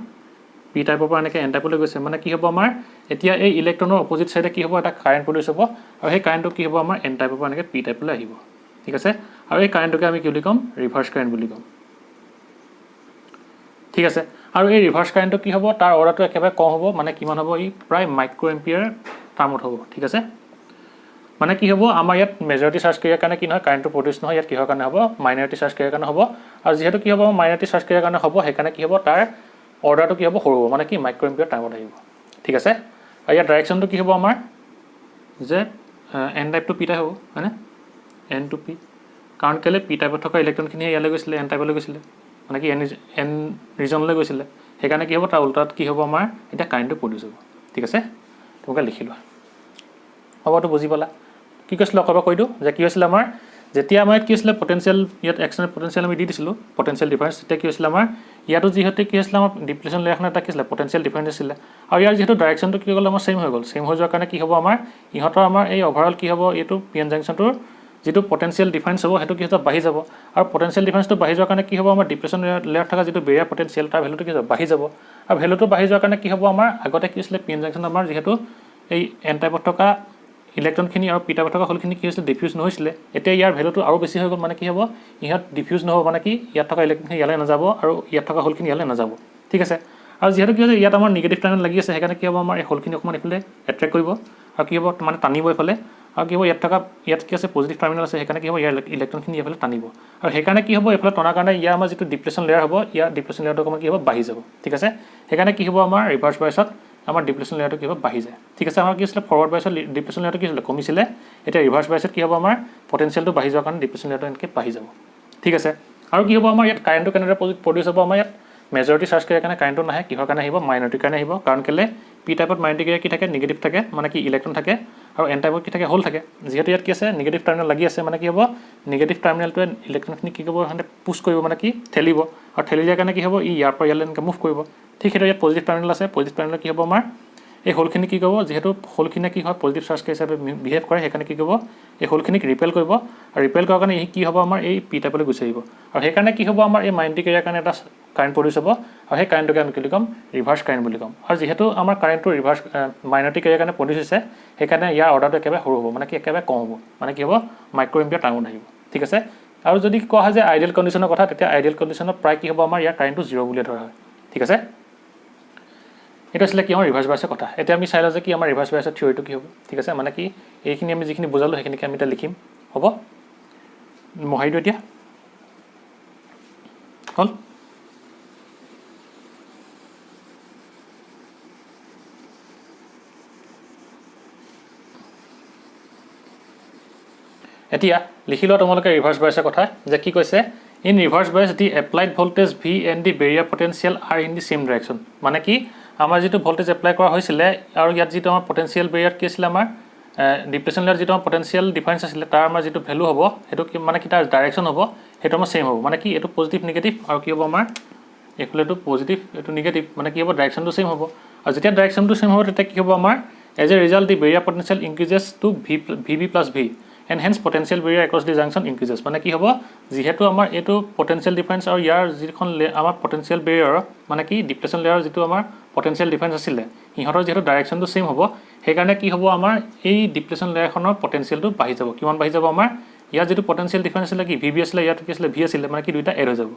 পি টাইপৰ পৰা এনেকৈ এন টাইপলৈ গৈছে মানে কি হ'ব আমাৰ এতিয়া এই ইলেক্ট্ৰনৰ অপজিট চাইডে কি হ'ব এটা কাৰেণ্ট প্ৰডিউচ হ'ব আৰু সেই কাৰেণ্টটো কি হ'ব আমাৰ এন টাইপৰ পৰা এনেকৈ পি টাইপলৈ আহিব, ঠিক আছে। আৰু এই কাৰেণ্টটোকে আমি কি বুলি ক'ম ৰিভাৰ্ছ কাৰেণ্ট বুলি ক'ম, ঠিক আছে। আৰু এই ৰিভাৰ্ছ কাৰেণ্টটো কি হ'ব তাৰ অৰ্ডাৰটো একেবাৰে কম হ'ব মানে কিমান হ'ব ই প্ৰায় মাইক্ৰ' এম্পিয়াৰ টাৰ্মত হ'ব, ঠিক আছে। মানে কি হ'ব আমাৰ ইয়াত মেজৰিটি চাৰ্জ কেৰিয়াৰ কাৰণে কি নহয় কাৰেণ্টটো প্ৰডিউচ নহয় ইয়াত কিহৰ কাৰণে হ'ব মাইনৰিটি চাৰ্জ কেৰিয়াৰ কাৰণে হ'ব আৰু যিহেতু কি হ'ব মাইনৰিটি চাৰ্জ কেৰিয়াৰ কাৰণে হ'ব সেইকাৰণে কি হ'ব তাৰ অৰ্ডাৰটো কি হ'ব সৰু হ'ব মানে কি মাইক্ৰ' এম্পিয়াৰ টাইমত আহিব, ঠিক আছে। আৰু ইয়াৰ ডাইৰেকশ্যনটো কি হ'ব আমাৰ যে N type to P type হ'ব হয়নে এন টু পি কাৰণ কেলৈ পি টাইপত থকা ইলেক্ট্ৰনখিনিয়ে ইয়ালৈ গৈছিলে এন টাইপলৈ গৈছিলে মানে কি এন ৰিজনলৈ গৈছিলে সেইকাৰণে কি হ'ব তাৰ উল্টাত কি হ'ব আমাৰ এতিয়া কাৰেণ্টটো প্ৰডিউচ হ'ব, ঠিক আছে। তোমালোকে লিখি লোৱা হ'বতো বুজি পালা কি কৈছিলোঁ আকৌ কৈ দিওঁ যে কি হৈছিলে আমাৰ যেতিয়া আমাৰ ইয়াত কি হৈছিলে পটেঞ্চিয়েল ইয়াত এক্সটাৰ্নেল পটেঞ্চিয়েল আমি দি দিছিলোঁ পটেঞ্চিয়েল ডিফাৰেঞ্চ তেতিয়া কি হৈছিলে আমাৰ ইয়াতো যিহেতু কি হৈছিলে আমাৰ ডিপ্লেশ্যন লেয়াৰখন এটা কি আছিলে পটেনচিয়েল ডিফাৰেঞ্চ আছিলে আৰু ইয়াৰ যিহেতু ডাইৰেকশ্যনটো কি হৈ গ'ল আমাৰ ছেইম হৈ গ'ল ছেইম হৈ যোৱাৰ কাৰণে কি হ'ব আমাৰ ইহঁতৰ আমাৰ এই অভাৰঅল কি হ'ব এইটো পি এন জাংচনটোৰ যিটো পটেনচিয়েল ডিফাৰেঞ্চ হ'ব সেইটো কি হ'ব বাঢ়ি যাব আৰু পটেনচিয়েল ডিফাৰেঞ্চটো বাঢ়ি যোৱাৰ কাৰণে কি হ'ব আমাৰ ডিপ্লেশ্যন লেয়াৰত থকা যিটো বেৰিয়াৰ পটেনচিয়েল তাৰ ভেলুটো কি হ'ব বাঢ়ি যাব আৰু ভেলুটো বাঢ়ি যোৱাৰ কাৰণে কি হ'ব আমাৰ আগতে কি হৈছিলে পি এন জাংচন আমাৰ যিহেতু এই এন টাইপত থকা ইলেক্ট্ৰনখিনি আৰু পি টাইপত থকা হোলখিনি কি হৈছিলে ডিফিউজ নহৈছিলে এতিয়া ইয়াৰ ভেলুটো আৰু বেছি হৈ গ'ল মানে কি হ'ব ইহঁত ডিফিউজ নহ'ব মানে কি ইয়াত থকা ইলেক্ট্ৰনখিনি ইয়ালৈ নাযাব আৰু ইয়াত থকা হোলখিনি ইয়ালৈ নাযাব ঠিক আছে আৰু যিহেতু কি হৈছে ইয়াত আমাৰ নিগেটিভ টাৰ্মিনেল লাগি আছে সেইকাৰণে কি হ'ব আমাৰ এই হোলখিনি অকণমান এইফালে এট্ৰেক্ট কৰিব আৰু কি হ'ব মানে টানিব এইফালে আৰু কি হ'ব ইয়াত কি আছে পজিটিভ টাৰ্মিনেল আছে সেইকাৰণে কি হ'ব ইয়াৰ ইলেক্ট্ৰনখিনি এইফালে টানিব আৰু সেইকাৰণে কি হ'ব এইফালে টনাৰ কাৰণে ইয়াৰ আমাৰ যিটো ডিপ্লেশ্যন লেয়াৰ হ'ব ইয়াৰ ডিপ্লেশ্যন লেয়াৰটো অকণমান কি হ'ব বাঢ়ি যাব ঠিক আছে সেইকাৰণে কি হ'ব আমাৰ ৰিভাৰ্ছ বায়ছত আমাৰ ডিপ্লেশ্যন লেয়াৰটো কি হ'ব বাঢ়ি যায় ঠিক আছে আমাৰ কি হৈছিলে ফৰৱাৰ্ড বায়ছত ডিপ্লেশ্যন লেয়াৰটো কি হৈছিলে কমিছিলে এতিয়া ৰিভাৰ্ছ বায়ছত কি হ'ব আমাৰ পটেনচিয়েলটো বাঢ়ি যোৱাৰ কাৰণে ডিপ্লেশ্যন লেয়াৰটো এনেকৈ বাঢ়ি যাব ঠিক আছে আৰু কি হ'ব আমাৰ ইয়াত কাৰেণ্টটো কেনেদৰে প্ৰডিউচ হ'ব আমাৰ ইয়াত মেজৰিটি চাৰ্জ কেৰিয়াৰ কাৰণে কাৰেণ্টটো নাহে কিহৰ কাৰণে আহিব মাইনৰিটিৰ কাৰণে আহিব কাৰণ কেলে পি টাইপত মাইনৰিটি কেৰিয়াৰ কি থাকে নিগেটিভ থাকে মানে কি ইলেক্ট্ৰন থাকে আৰু এন টাইপত কি থাকে হোল থাকে যিহেতু ইয়াত কি আছে নিগেটিভ টাৰ্মিনেল লাগি আছে মানে কি হ'ব নিগেটিভ টাৰ্মিনেলটোৱে ইলেক্ট্ৰনখিনি কি কৰিব মানে পুছ কৰিব মানে কি ঠেলিব আৰু ঠেলি দিয়াৰ কাৰণে কি হ'ব ইয়াৰ পৰা ইয়ালৈ এনেকৈ মুভ কৰিব ঠিক সেইটো ইয়াত পজিটিভ টাৰ্মিনেল আছে পজিটিভ টাৰ্মিনেল কি হ'ব আমাৰ এই হোলখিনি কি কৰিব যিহেতু হোলখিনিয়ে কি হয় পজিটিভ চাৰ্জ হিচাপে বিহেভ কৰে সেইকাৰণে কি কৰিব এই হোলখিনিক ৰিপেল কৰিব আৰু ৰিপেল কৰাৰ কাৰণে কি হ'ব আমাৰ এই পি টাইপলৈ গুচি আহিব আৰু সেইকাৰণে কি হ'ব আমাৰ এই মাইনৰিটি কেৰিয়াৰ কাৰণে এটা কাৰেণ্ট প্ৰডিউচ হ'ব আৰু সেই কাৰেণ্টটোকে আমি কি বুলি ক'ম ৰিভাৰ্ছ কাৰেণ্ট বুলি ক'ম আৰু যিহেতু আমাৰ কাৰেণ্টটো ৰিভাৰ্ছ মাইনৰিটি কেৰিয়াৰ কাৰণে প্ৰডিউচ হৈছে সেইকাৰণে ইয়াৰ অৰ্ডাৰটো একেবাৰে সৰু হ'ব মানে কি একেবাৰে কম হ'ব মানে কি হ'ব মাইক্ৰ' এম্পিয়াৰ টাৰ্মত আহিব ঠিক আছে আৰু যদি কোৱা হয় যে আইডিয়েল কণ্ডিশ্যনৰ কথা তেতিয়া আইডিয়েল কণ্ডিশ্যনত প্ৰায় কি হ'ব আমাৰ ইয়াৰ কাৰেণ্টটো 0 বুলিয়ে ধৰা হয় ঠিক আছে এটা আছিলে কি আমাৰ ৰিভাৰ্ছ বায়ছৰ কথা এতিয়া আমি চাই লওঁ যে কি আমাৰ ৰিভাৰ্ছ বায়ছৰ থিয়ৰিটো কি হ'ব ঠিক আছে মানে কি এইখিনি আমি যিখিনি বুজালোঁ সেইখিনিকে আমি এতিয়া লিখিম হ'ব মহাইটো এতিয়া হ'ল এতিয়া লিখি লোৱা তোমালোকে ৰিভাৰ্ছ বায়ছৰ কথা যে কি কৈছে in reverse bias the applied voltage V and the barrier potential are in the same direction মানে কি আমাৰ যিটো ভল্টেজ এপ্লাই কৰা হৈছিলে আৰু ইয়াত যিটো আমাৰ পটেনচিয়েল বেৰিয়াৰ কি আছিলে আমাৰ ডিপ্লেশ্যন লেয়াৰ যিটো আমাৰ পটেনচিয়েল ডিফাৰেঞ্চ আছিলে তাৰ আমাৰ যিটো ভেলু হ'ব সেইটো মানে কি তাৰ ডাইৰেকশ্যন হ'ব সেইটো আমাৰ ছেইম হ'ব মানে কি এইটো পজিটিভ নিগেটিভ আৰু কি হ'ব আমাৰ এইফালে এইটো পজিটিভ এইটো নিগেটিভ মানে কি হ'ব ডাইৰেকশ্যনটো ছেইম হ'ব আৰু যেতিয়া ডাইৰেকশ্যনটো ছেইম হ'ব তেতিয়া কি হ'ব আমাৰ as a result the barrier potential increases to V B plus V and hence potential barrier across the junction increases মানে কি হ'ব যিহেতু আমাৰ এইটো পটেনচিয়েল ডিফাৰেঞ্চ আৰু ইয়াৰ যিখন আমাৰ পটেনচিয়েল বেৰিয়াৰ মানে কি ডিপ্লেশ্যন লেয়াৰৰ যিটো আমাৰ পটেনচিয়েল ডিফাৰেঞ্চ আছিলে সিহঁতৰ যিহেতু ডাইৰেকশ্যনটো ছেইম হ'ব সেইকাৰণে কি হ'ব আমাৰ এই ডিপ্লেশ্যন লেয়াৰখনৰ পটেনচিয়েলটো বাঢ়ি যাব কিমান বাঢ়ি যাব আমাৰ ইয়াৰ যিটো পটেনচিয়েল ডিফাৰেঞ্চ আছিলে কি ভি বি আছিলে ইয়াত কি আছিলে ভি আছিলে মানে কি দুইটা এড হৈ যাব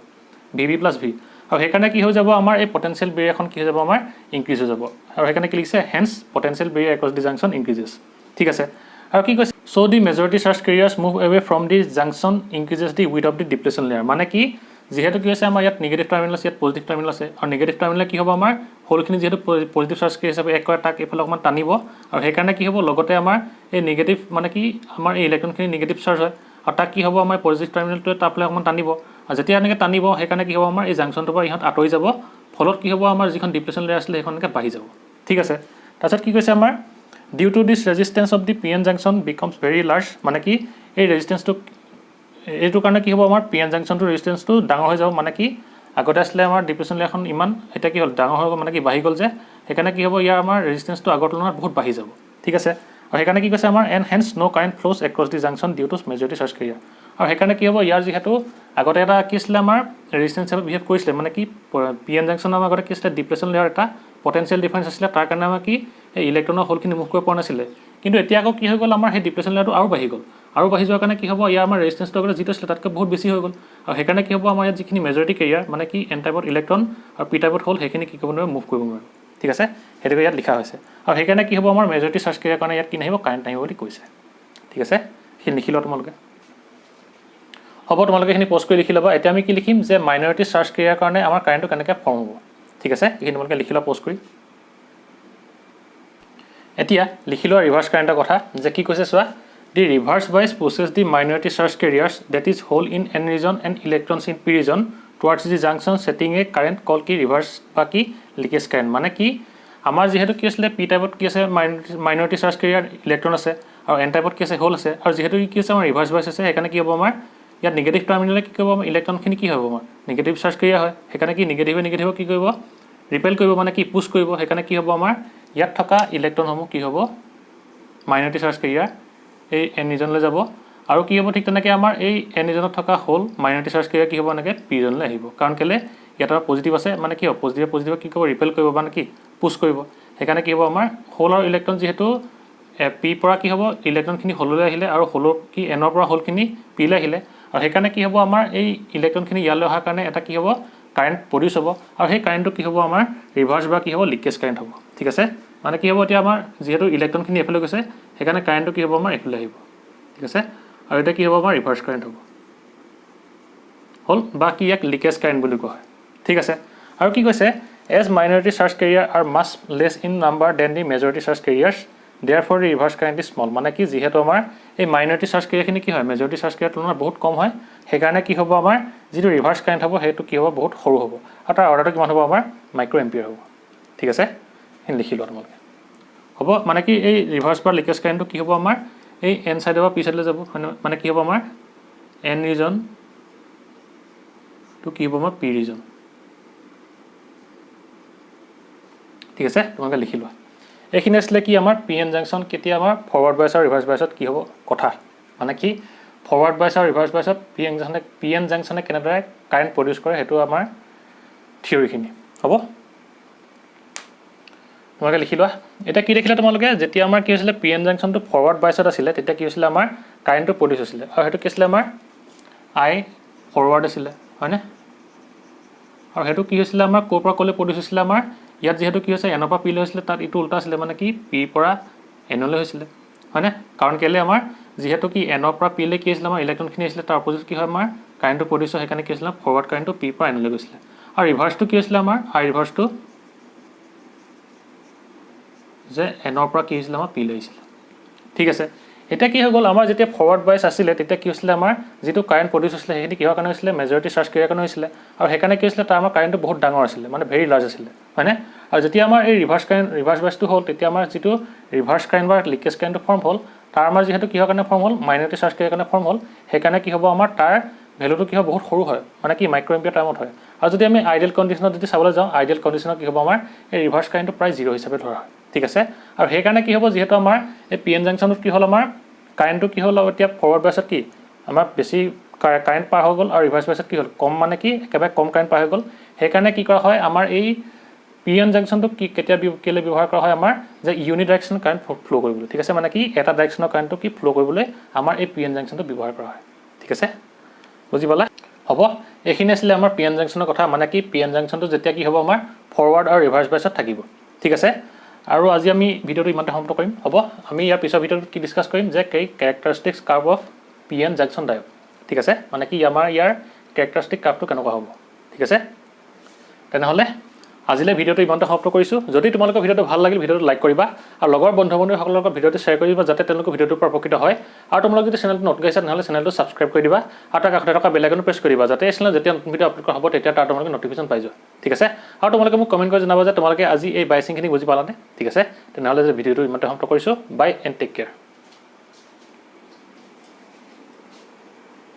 ভি বি প্লাছ ভি আৰু সেইকাৰণে কি হৈ যাব আমাৰ এই পটেনচিয়েল বেৰিয়াৰখন কি হৈ যাব আমাৰ ইনক্ৰিজ হৈ যাব আৰু সেইকাৰণে কি লিখিছে hence potential barrier across the junction increases ঠিক আছে আৰু কি কৈছে so' the majority charge carriers move away from the junction increases the width of the depletion layer মানে কি যিহেতু কি হৈছে আমাৰ ইয়াত নিগেটিভ টাৰ্মিনেল আছে ইয়াত পজিটিভ টাৰ্মিনেল আছে আৰু নিগেটিভ টাৰ্মিনেল কি হ'ব আমাৰ হোলখিনি যিহেতু পজিটিভ চাৰ্জ কেৰিয়াৰ হিচাপে এক কৰে তাক এইফালে অকণমান টানিব আৰু সেইকাৰণে কি হ'ব লগতে আমাৰ এই নিগেটিভ মানে কি আমাৰ এই ইলেক্ট্ৰনখিনি নিগেটিভ চাৰ্জ হয় আৰু তাক কি হ'ব আমাৰ পজিটিভ টাৰ্মিনেলটোৱে তাৰফালে অকণমান টানিব আৰু যেতিয়া এনেকৈ টানিব সেইকাৰণে কি হ'ব আমাৰ এই জাংচনটোৰ পৰা ইহঁত আঁতৰি যাব ফলত কি হ'ব আমাৰ যিখন ডিপ্লেশ্যন লেয়াৰ আছিলে সেইখন এনেকৈ বাঢ়ি যাব ঠিক আছে তাৰপিছত কি কৈছে আমাৰ due to this resistance of the P N junction becomes very large মানে কি এই ৰেজিষ্টেঞ্চটো এইটো কাৰণে কি হ'ব আমাৰ পি এন জাংচনটোৰ ৰেজিষ্টেঞ্চটো ডাঙৰ হৈ যাব মানে কি আগতে আছিলে আমাৰ ডিপ্লেশ্যন লেয়াৰখন ইমান এতিয়া কি হ'ল ডাঙৰ হৈ গ'ল মানে কি বাঢ়ি গ'ল যে সেইকাৰণে কি হ'ব ইয়াৰ আমাৰ ৰেজিষ্টেঞ্চটো আগৰ তুলনাত বহুত বাঢ়ি যাব ঠিক আছে আৰু সেইকাৰণে কি কৈছে আমাৰ and hence no' current flows across the junction due to majority charge carrier আৰু সেইকাৰণে কি হ'ব ইয়াৰ যিহেতু আগতে এটা কি আছিলে আমাৰ ৰেজিষ্টেঞ্চ হিচাপে বিহেভ কৰিছিলে মানে কি পি এন জাংচনৰ আমাৰ আগতে কি আছিলে ডিপ্লেশ্যন লেয়াৰ এটা পটেনচিয়েল ডিফাৰেঞ্চ আছিলে তাৰ কাৰণে আমাৰ কি এই ইলেক্ট্ৰনৰ হোলখিনি মুভ কৰিব পৰা নাছিলে কিন্তু এতিয়া আকৌ কি হৈ গ'ল আমাৰ সেই ডিপ্লেশ্যন লেয়াৰটো আৰু বাঢ়ি গ'ল আৰু বাঢ়ি যোৱাৰ কাৰণে কি হ'ব ইয়াৰ আমাৰ ৰেজিষ্টেঞ্চটো আগতে যিটো আছিলে তাতকৈ বহুত বেছি হৈ গ'ল আৰু সেইকাৰণে কি হ'ব আমাৰ ইয়াত যিখিনি মেজৰিটি কেৰিয়াৰ মানে কি এন টাইপত ইলেক্ট্ৰন আৰু পি টাইপত হ'ল সেইখিনি কি কৰিব নোৱাৰে মুভ কৰিব নোৱাৰে ঠিক আছে সেইটোকে ইয়াত লিখা হৈছে আৰু সেইকাৰণে কি হ'ব আমাৰ মেজৰিটি চাৰ্জ কেৰিয়াৰ কাৰণে ইয়াত কি নাহিব কাৰেণ্ট নাহিব বুলি কৈছে ঠিক আছে সেইখিনি লিখি লোৱা তোমালোকে হ'ব তোমালোকে এইখিনি পষ্ট কৰি লিখি ল'বা এতিয়া আমি কি লিখিম যে মাইনৰিটি চাৰ্জ কেৰিয়াৰ কাৰণে আমাৰ কাৰেণ্টটো কেনেকৈ ফৰ্ম হ'ব ঠিক আছে এইখিনি তোমালোকে লিখি লোৱা পষ্ট কৰি এতিয়া লিখি লোৱা ৰিভাৰ্ছ কাৰেণ্টৰ কথা যে কি কৈছে চোৱা the reverse bias pushes the minority charge carriers that is hole in N region and electrons in P region towards the junction setting a current call কি ৰিভাৰ্ছ বা কি লিকেজ কাৰেণ্ট মানে কি আমাৰ যিহেতু কি আছিলে পি টাইপত কি আছে মাইনৰিটি চাৰ্জ কেৰিয়াৰ ইলেক্ট্ৰন আছে আৰু এন টাইপত কি আছে হোল আছে আৰু যিহেতু কি আছে আমাৰ ৰিভাৰ্ছ বাইজ আছে সেইকাৰণে কি হ'ব আমাৰ ইয়াত নিগেটিভ টাৰ্মিনেলে কি কৰিব ইলেক্ট্ৰনখিনি কি হ'ব আমাৰ নিগেটিভ চাৰ্জ কেৰিয়াৰ হয় সেইকাৰণে কি নিগেটিভে কি কৰিব ৰিপেল কৰিব মানে কি পুছ কৰিব সেইকাৰণে কি হ'ব আমাৰ ইয়াত থকা ইলেক্ট্ৰনসমূহ কি হ'ব মাইনৰিটি চাৰ্জ কেৰিয়াৰ এই এন ৰিজনলৈ যাব আৰু কি হ'ব ঠিক তেনেকৈ আমাৰ এই এন ৰিজনত থকা হোল মাইনৰিটি চাৰ্জ কেৰিয়াৰ কি হ'ব এনেকৈ পি ৰিজনলৈ আহিব কাৰণ কেলৈ ইয়াত এটা পজিটিভ আছে মানে কি হ'ব পজিটিভে কি কৰিব ৰিপেল কৰিব মানে কি পুছ কৰিব সেইকাৰণে কি হ'ব আমাৰ হোল আৰু ইলেক্ট্ৰন যিহেতু পিৰ পৰা কি হ'ব ইলেক্ট্ৰনখিনি হোললৈ আহিলে আৰু হোলৰ কি এনৰ পৰা হোলখিনি পিলৈ আহিলে আৰু সেইকাৰণে কি হ'ব আমাৰ এই ইলেক্ট্ৰনখিনি ইয়ালৈ অহাৰ কাৰণে এটা কি হ'ব কাৰেণ্ট প্ৰডিউচ হ'ব আৰু সেই কাৰেণ্টটো কি হ'ব আমাৰ ৰিভাৰ্ছ বা কি হ'ব লিকেজ কাৰেণ্ট হ'ব ঠিক আছে মানে কি হ'ব এতিয়া আমাৰ যিহেতু ইলেক্ট্ৰনখিনি এইফালে গৈছে সেইকাৰণে কাৰেণ্টটো কি হ'ব আমাৰ এইফালে আহিব ঠিক আছে আৰু এতিয়া কি হ'ব আমাৰ ৰিভাৰ্ছ কাৰেণ্ট হ'ব হ'ল বা কি ইয়াক লিকেজ কাৰেণ্ট বুলি কোৱা হয় ঠিক আছে আৰু কি কৈছে as minority charge carrier are much less in number than the majority charge carriers therefore the reverse current is small মানে কি যিহেতু আমাৰ এই মাইনৰিটি চাৰ্জ কেৰিয়াৰখিনি কি হয় মেজৰিটি চাৰ্জ কেৰিয়াৰ তুলনাত বহুত কম হয় সেইকাৰণে কি হ'ব আমাৰ যিটো ৰিভাৰ্ছ কাৰেণ্ট হ'ব সেইটো কি হ'ব বহুত সৰু হ'ব আৰু তাৰ অৰ্ডাৰটো কিমান হ'ব আমাৰ মাইক্ৰ' এম্পিয়াৰ হ'ব ঠিক আছে সেইখিনি লিখি লোৱা তোমালোকে হ'ব মানে কি এই ৰিভাৰ্ছ বা লিকেজ কাৰেণ্টটো কি হ'ব আমাৰ এই এন চাইডৰ পৰা পি চাইডলৈ যাব মানে কি হ'ব আমাৰ এন ৰিজনটো কি হ'ব আমাৰ পি ৰিজন ঠিক আছে তোমালোকে লিখি লোৱা এইখিনি আছিলে কি আমাৰ পি এন জাংচন কেতিয়া আমাৰ ফৰৱাৰ্ড বাইছ আৰু ৰিভাৰ্ছ বাইছত কি হ'ব কথা মানে কি ফৰৱাৰ্ড বাইছ আৰু ৰিভাৰ্ছ বাইছত পি এন জাংচনে কেনেদৰে কাৰেণ্ট প্ৰডিউচ কৰে সেইটো আমাৰ থিয়ৰিখিনি হ'ব তোমালোকে লিখি লোৱা এতিয়া কি দেখিলে তোমালোকে যেতিয়া আমাৰ কি হৈছিলে পি এন জাংচনটো ফৰৱাৰ্ড বাইছত আছিলে তেতিয়া কি হৈছিলে আমাৰ কাৰেণ্টটো প্ৰডিউচ হৈছিলে আৰু সেইটো কি আছিলে আমাৰ আই ফৰৱাৰ্ড আছিলে হয়নে আৰু সেইটো কি হৈছিলে আমাৰ ক'ৰ পৰা ক'লৈ প্ৰডিউচ হৈছিলে আমাৰ ইয়াত যিহেতু কি হৈছে এনৰ পৰা পিলৈ হৈছিলে তাত ইটো উল্টা আছিলে মানে কি পিৰ পৰা এনলৈ হৈছিলে হয়নে কাৰণ কেলৈ আমাৰ যিহেতু কি এনৰ পৰা পিলৈ কি হৈছিলে আমাৰ ইলেক্ট্ৰনখিনি আহিছিলে তাৰ অপজিট কি হয় আমাৰ কাৰেণ্টটো প্ৰডিউচ হয় সেইকাৰণে কি হৈছিলে ফৰৱাৰ্ড কাৰেণ্টটো পিৰ পৰা এনলৈ গৈছিলে আৰু ৰিভাৰ্ছটো কি হৈছিলে আমাৰ আই ৰিভাৰ্ছটো যে এনৰ পৰা কি হৈছিলে আমাৰ পিলৈ আহিছিলে ঠিক আছে এতিয়া কি হৈ গ'ল আমাৰ যেতিয়া ফৰৱাৰ্ড বাইছ আছিলে তেতিয়া কি হৈছিলে আমাৰ যিটো কাৰেণ্ট প্ৰডিউচ হৈছিলে সেইখিনি কিহৰ কাৰণে হৈছিলে মেজৰিটি চাৰ্জ কেৰিয়াৰ কাৰণে হৈছিলে আৰু সেইকাৰণে কি হৈছিলে তাৰ আমাৰ কাৰেণ্টটো বহুত ডাঙৰ আছিলে মানে ভেৰি লাৰ্জ আছিলে হয়নে আৰু যেতিয়া আমাৰ এই ৰিভাৰ্ছ বাইছটো হ'ল তেতিয়া আমাৰ যিটো ৰিভাৰ্ছ কাৰেণ্ট বা লিকেজ কাৰেণ্টটো ফৰ্ম হ'ল তাৰ আমাৰ যিহেতু কিহৰ কাৰণে ফৰ্ম হ'ল মাইনৰিটি চাৰ্জ কেৰিয়াৰ কাৰণে ফৰ্ম হ'ল সেইকাৰণে কি হ'ব আমাৰ তাৰ ভেলুটো কি হ'ব বহুত সৰু হয় মানে কি মাইক্ৰ' এম্পিয়াৰ টাইমত হয় আৰু যদি আমি আইডিয়েল কণ্ডিশ্যনত যদি চাবলৈ যাওঁ আইডিয়েল কণ্ডিশ্যনত কি হ'ব আমাৰ এই ৰিভাৰ্ছ কাৰেণ্টটো প্ৰায় 0 হিচাপে ধৰা হয় ঠিক আছে আৰু সেইকাৰণে কি হ'ব যিহেতু আমাৰ এই পি এন জাংচনত কি হ'ল আমাৰ কাৰেণ্টটো কি হ'ল এতিয়া ফৰৱাৰ্ড বাইছত কি আমাৰ বেছি কাৰেণ্ট পাৰ হৈ গ'ল আৰু ৰিভাৰ্ছ বাইছত কি হ'ল কম মানে কি একেবাৰে কম কাৰেণ্ট পাৰ হৈ গ'ল সেইকাৰণে কি কৰা হয় আমাৰ এই পি এন জাংচনটো কি কেতিয়া কেলৈ ব্যৱহাৰ কৰা হয় আমাৰ যে ইউনি ডাইৰেকশ্যন কাৰেণ্ট ফ্ল' কৰিবলৈ ঠিক আছে মানে কি এটা ডাইৰেকশ্যনৰ কাৰেণ্টটো কি ফ্ল' কৰিবলৈ আমাৰ এই পি এন জাংচনটো ব্যৱহাৰ কৰা হয় ঠিক আছে বুজি পালা হ'ব এইখিনি আছিলে আমাৰ পি এন জাংচনৰ কথা মানে কি পি এন জাংচনটো যেতিয়া কি হ'ব আমাৰ ফৰৱাৰ্ড আৰু ৰিভাৰ্ছ বাইছত থাকিব ঠিক আছে আৰু আজি আমি ভিডিঅ'টো ইমানতে সমাপ্ত কৰিম হ'ব আমি ইয়াৰ পিছৰ ভিডিঅ'টোত কি ডিছকাছ কৰিম যে characteristics curve of P N junction ডায়ড ঠিক আছে মানে কি আমাৰ ইয়াৰ কেৰেক্টাৰিষ্টিক কাৰ্ভটো কেনেকুৱা হ'ব ঠিক আছে তেনেহ'লে আজিলৈ ভিডিঅ'টো ইমানতে সমাপ্ত কৰিছোঁ যদি তোমালোকৰ ভিডিঅ'টো ভাল লাগিল ভিডিঅ'টো লাইক কৰিবা আৰু লগৰ বন্ধু বান্ধৱীসকলৰ লগত ভিডিঅ'টো শ্বেয়াৰ কৰি দিবা যাতে তেওঁলোকে ভিডিঅ'টোৰ পৰা উপকৃত হয় আৰু তোমালোকে যদি চেনেলটো নতুন আহিছে তেনেহ'লে চেনেলটো ছাবস্ক্ৰাইব কৰি দিবা আৰু তাৰ কাষতে থকা বেল আইকনটো প্ৰেছ কৰি দিবা যাতে এই চেনেলত যেতিয়া নতুন ভিডিঅ' আপলোড কৰা হ'ব তেতিয়া তাৰ তোমালোকে নটিফিকেশ্যন পাই যোৱা ঠিক আছে আৰু তোমালোকে মোক কমেণ্ট কৰি জনাবা যে তোমালোকে আজি এই বাইচিংখিনি বুজি পালানে ঠিক আছে তেনেহ'লে যে ভিডিঅ'টো ইমানতে সমাপ্ত কৰিছোঁ বাই এণ্ড টেক কেয়াৰ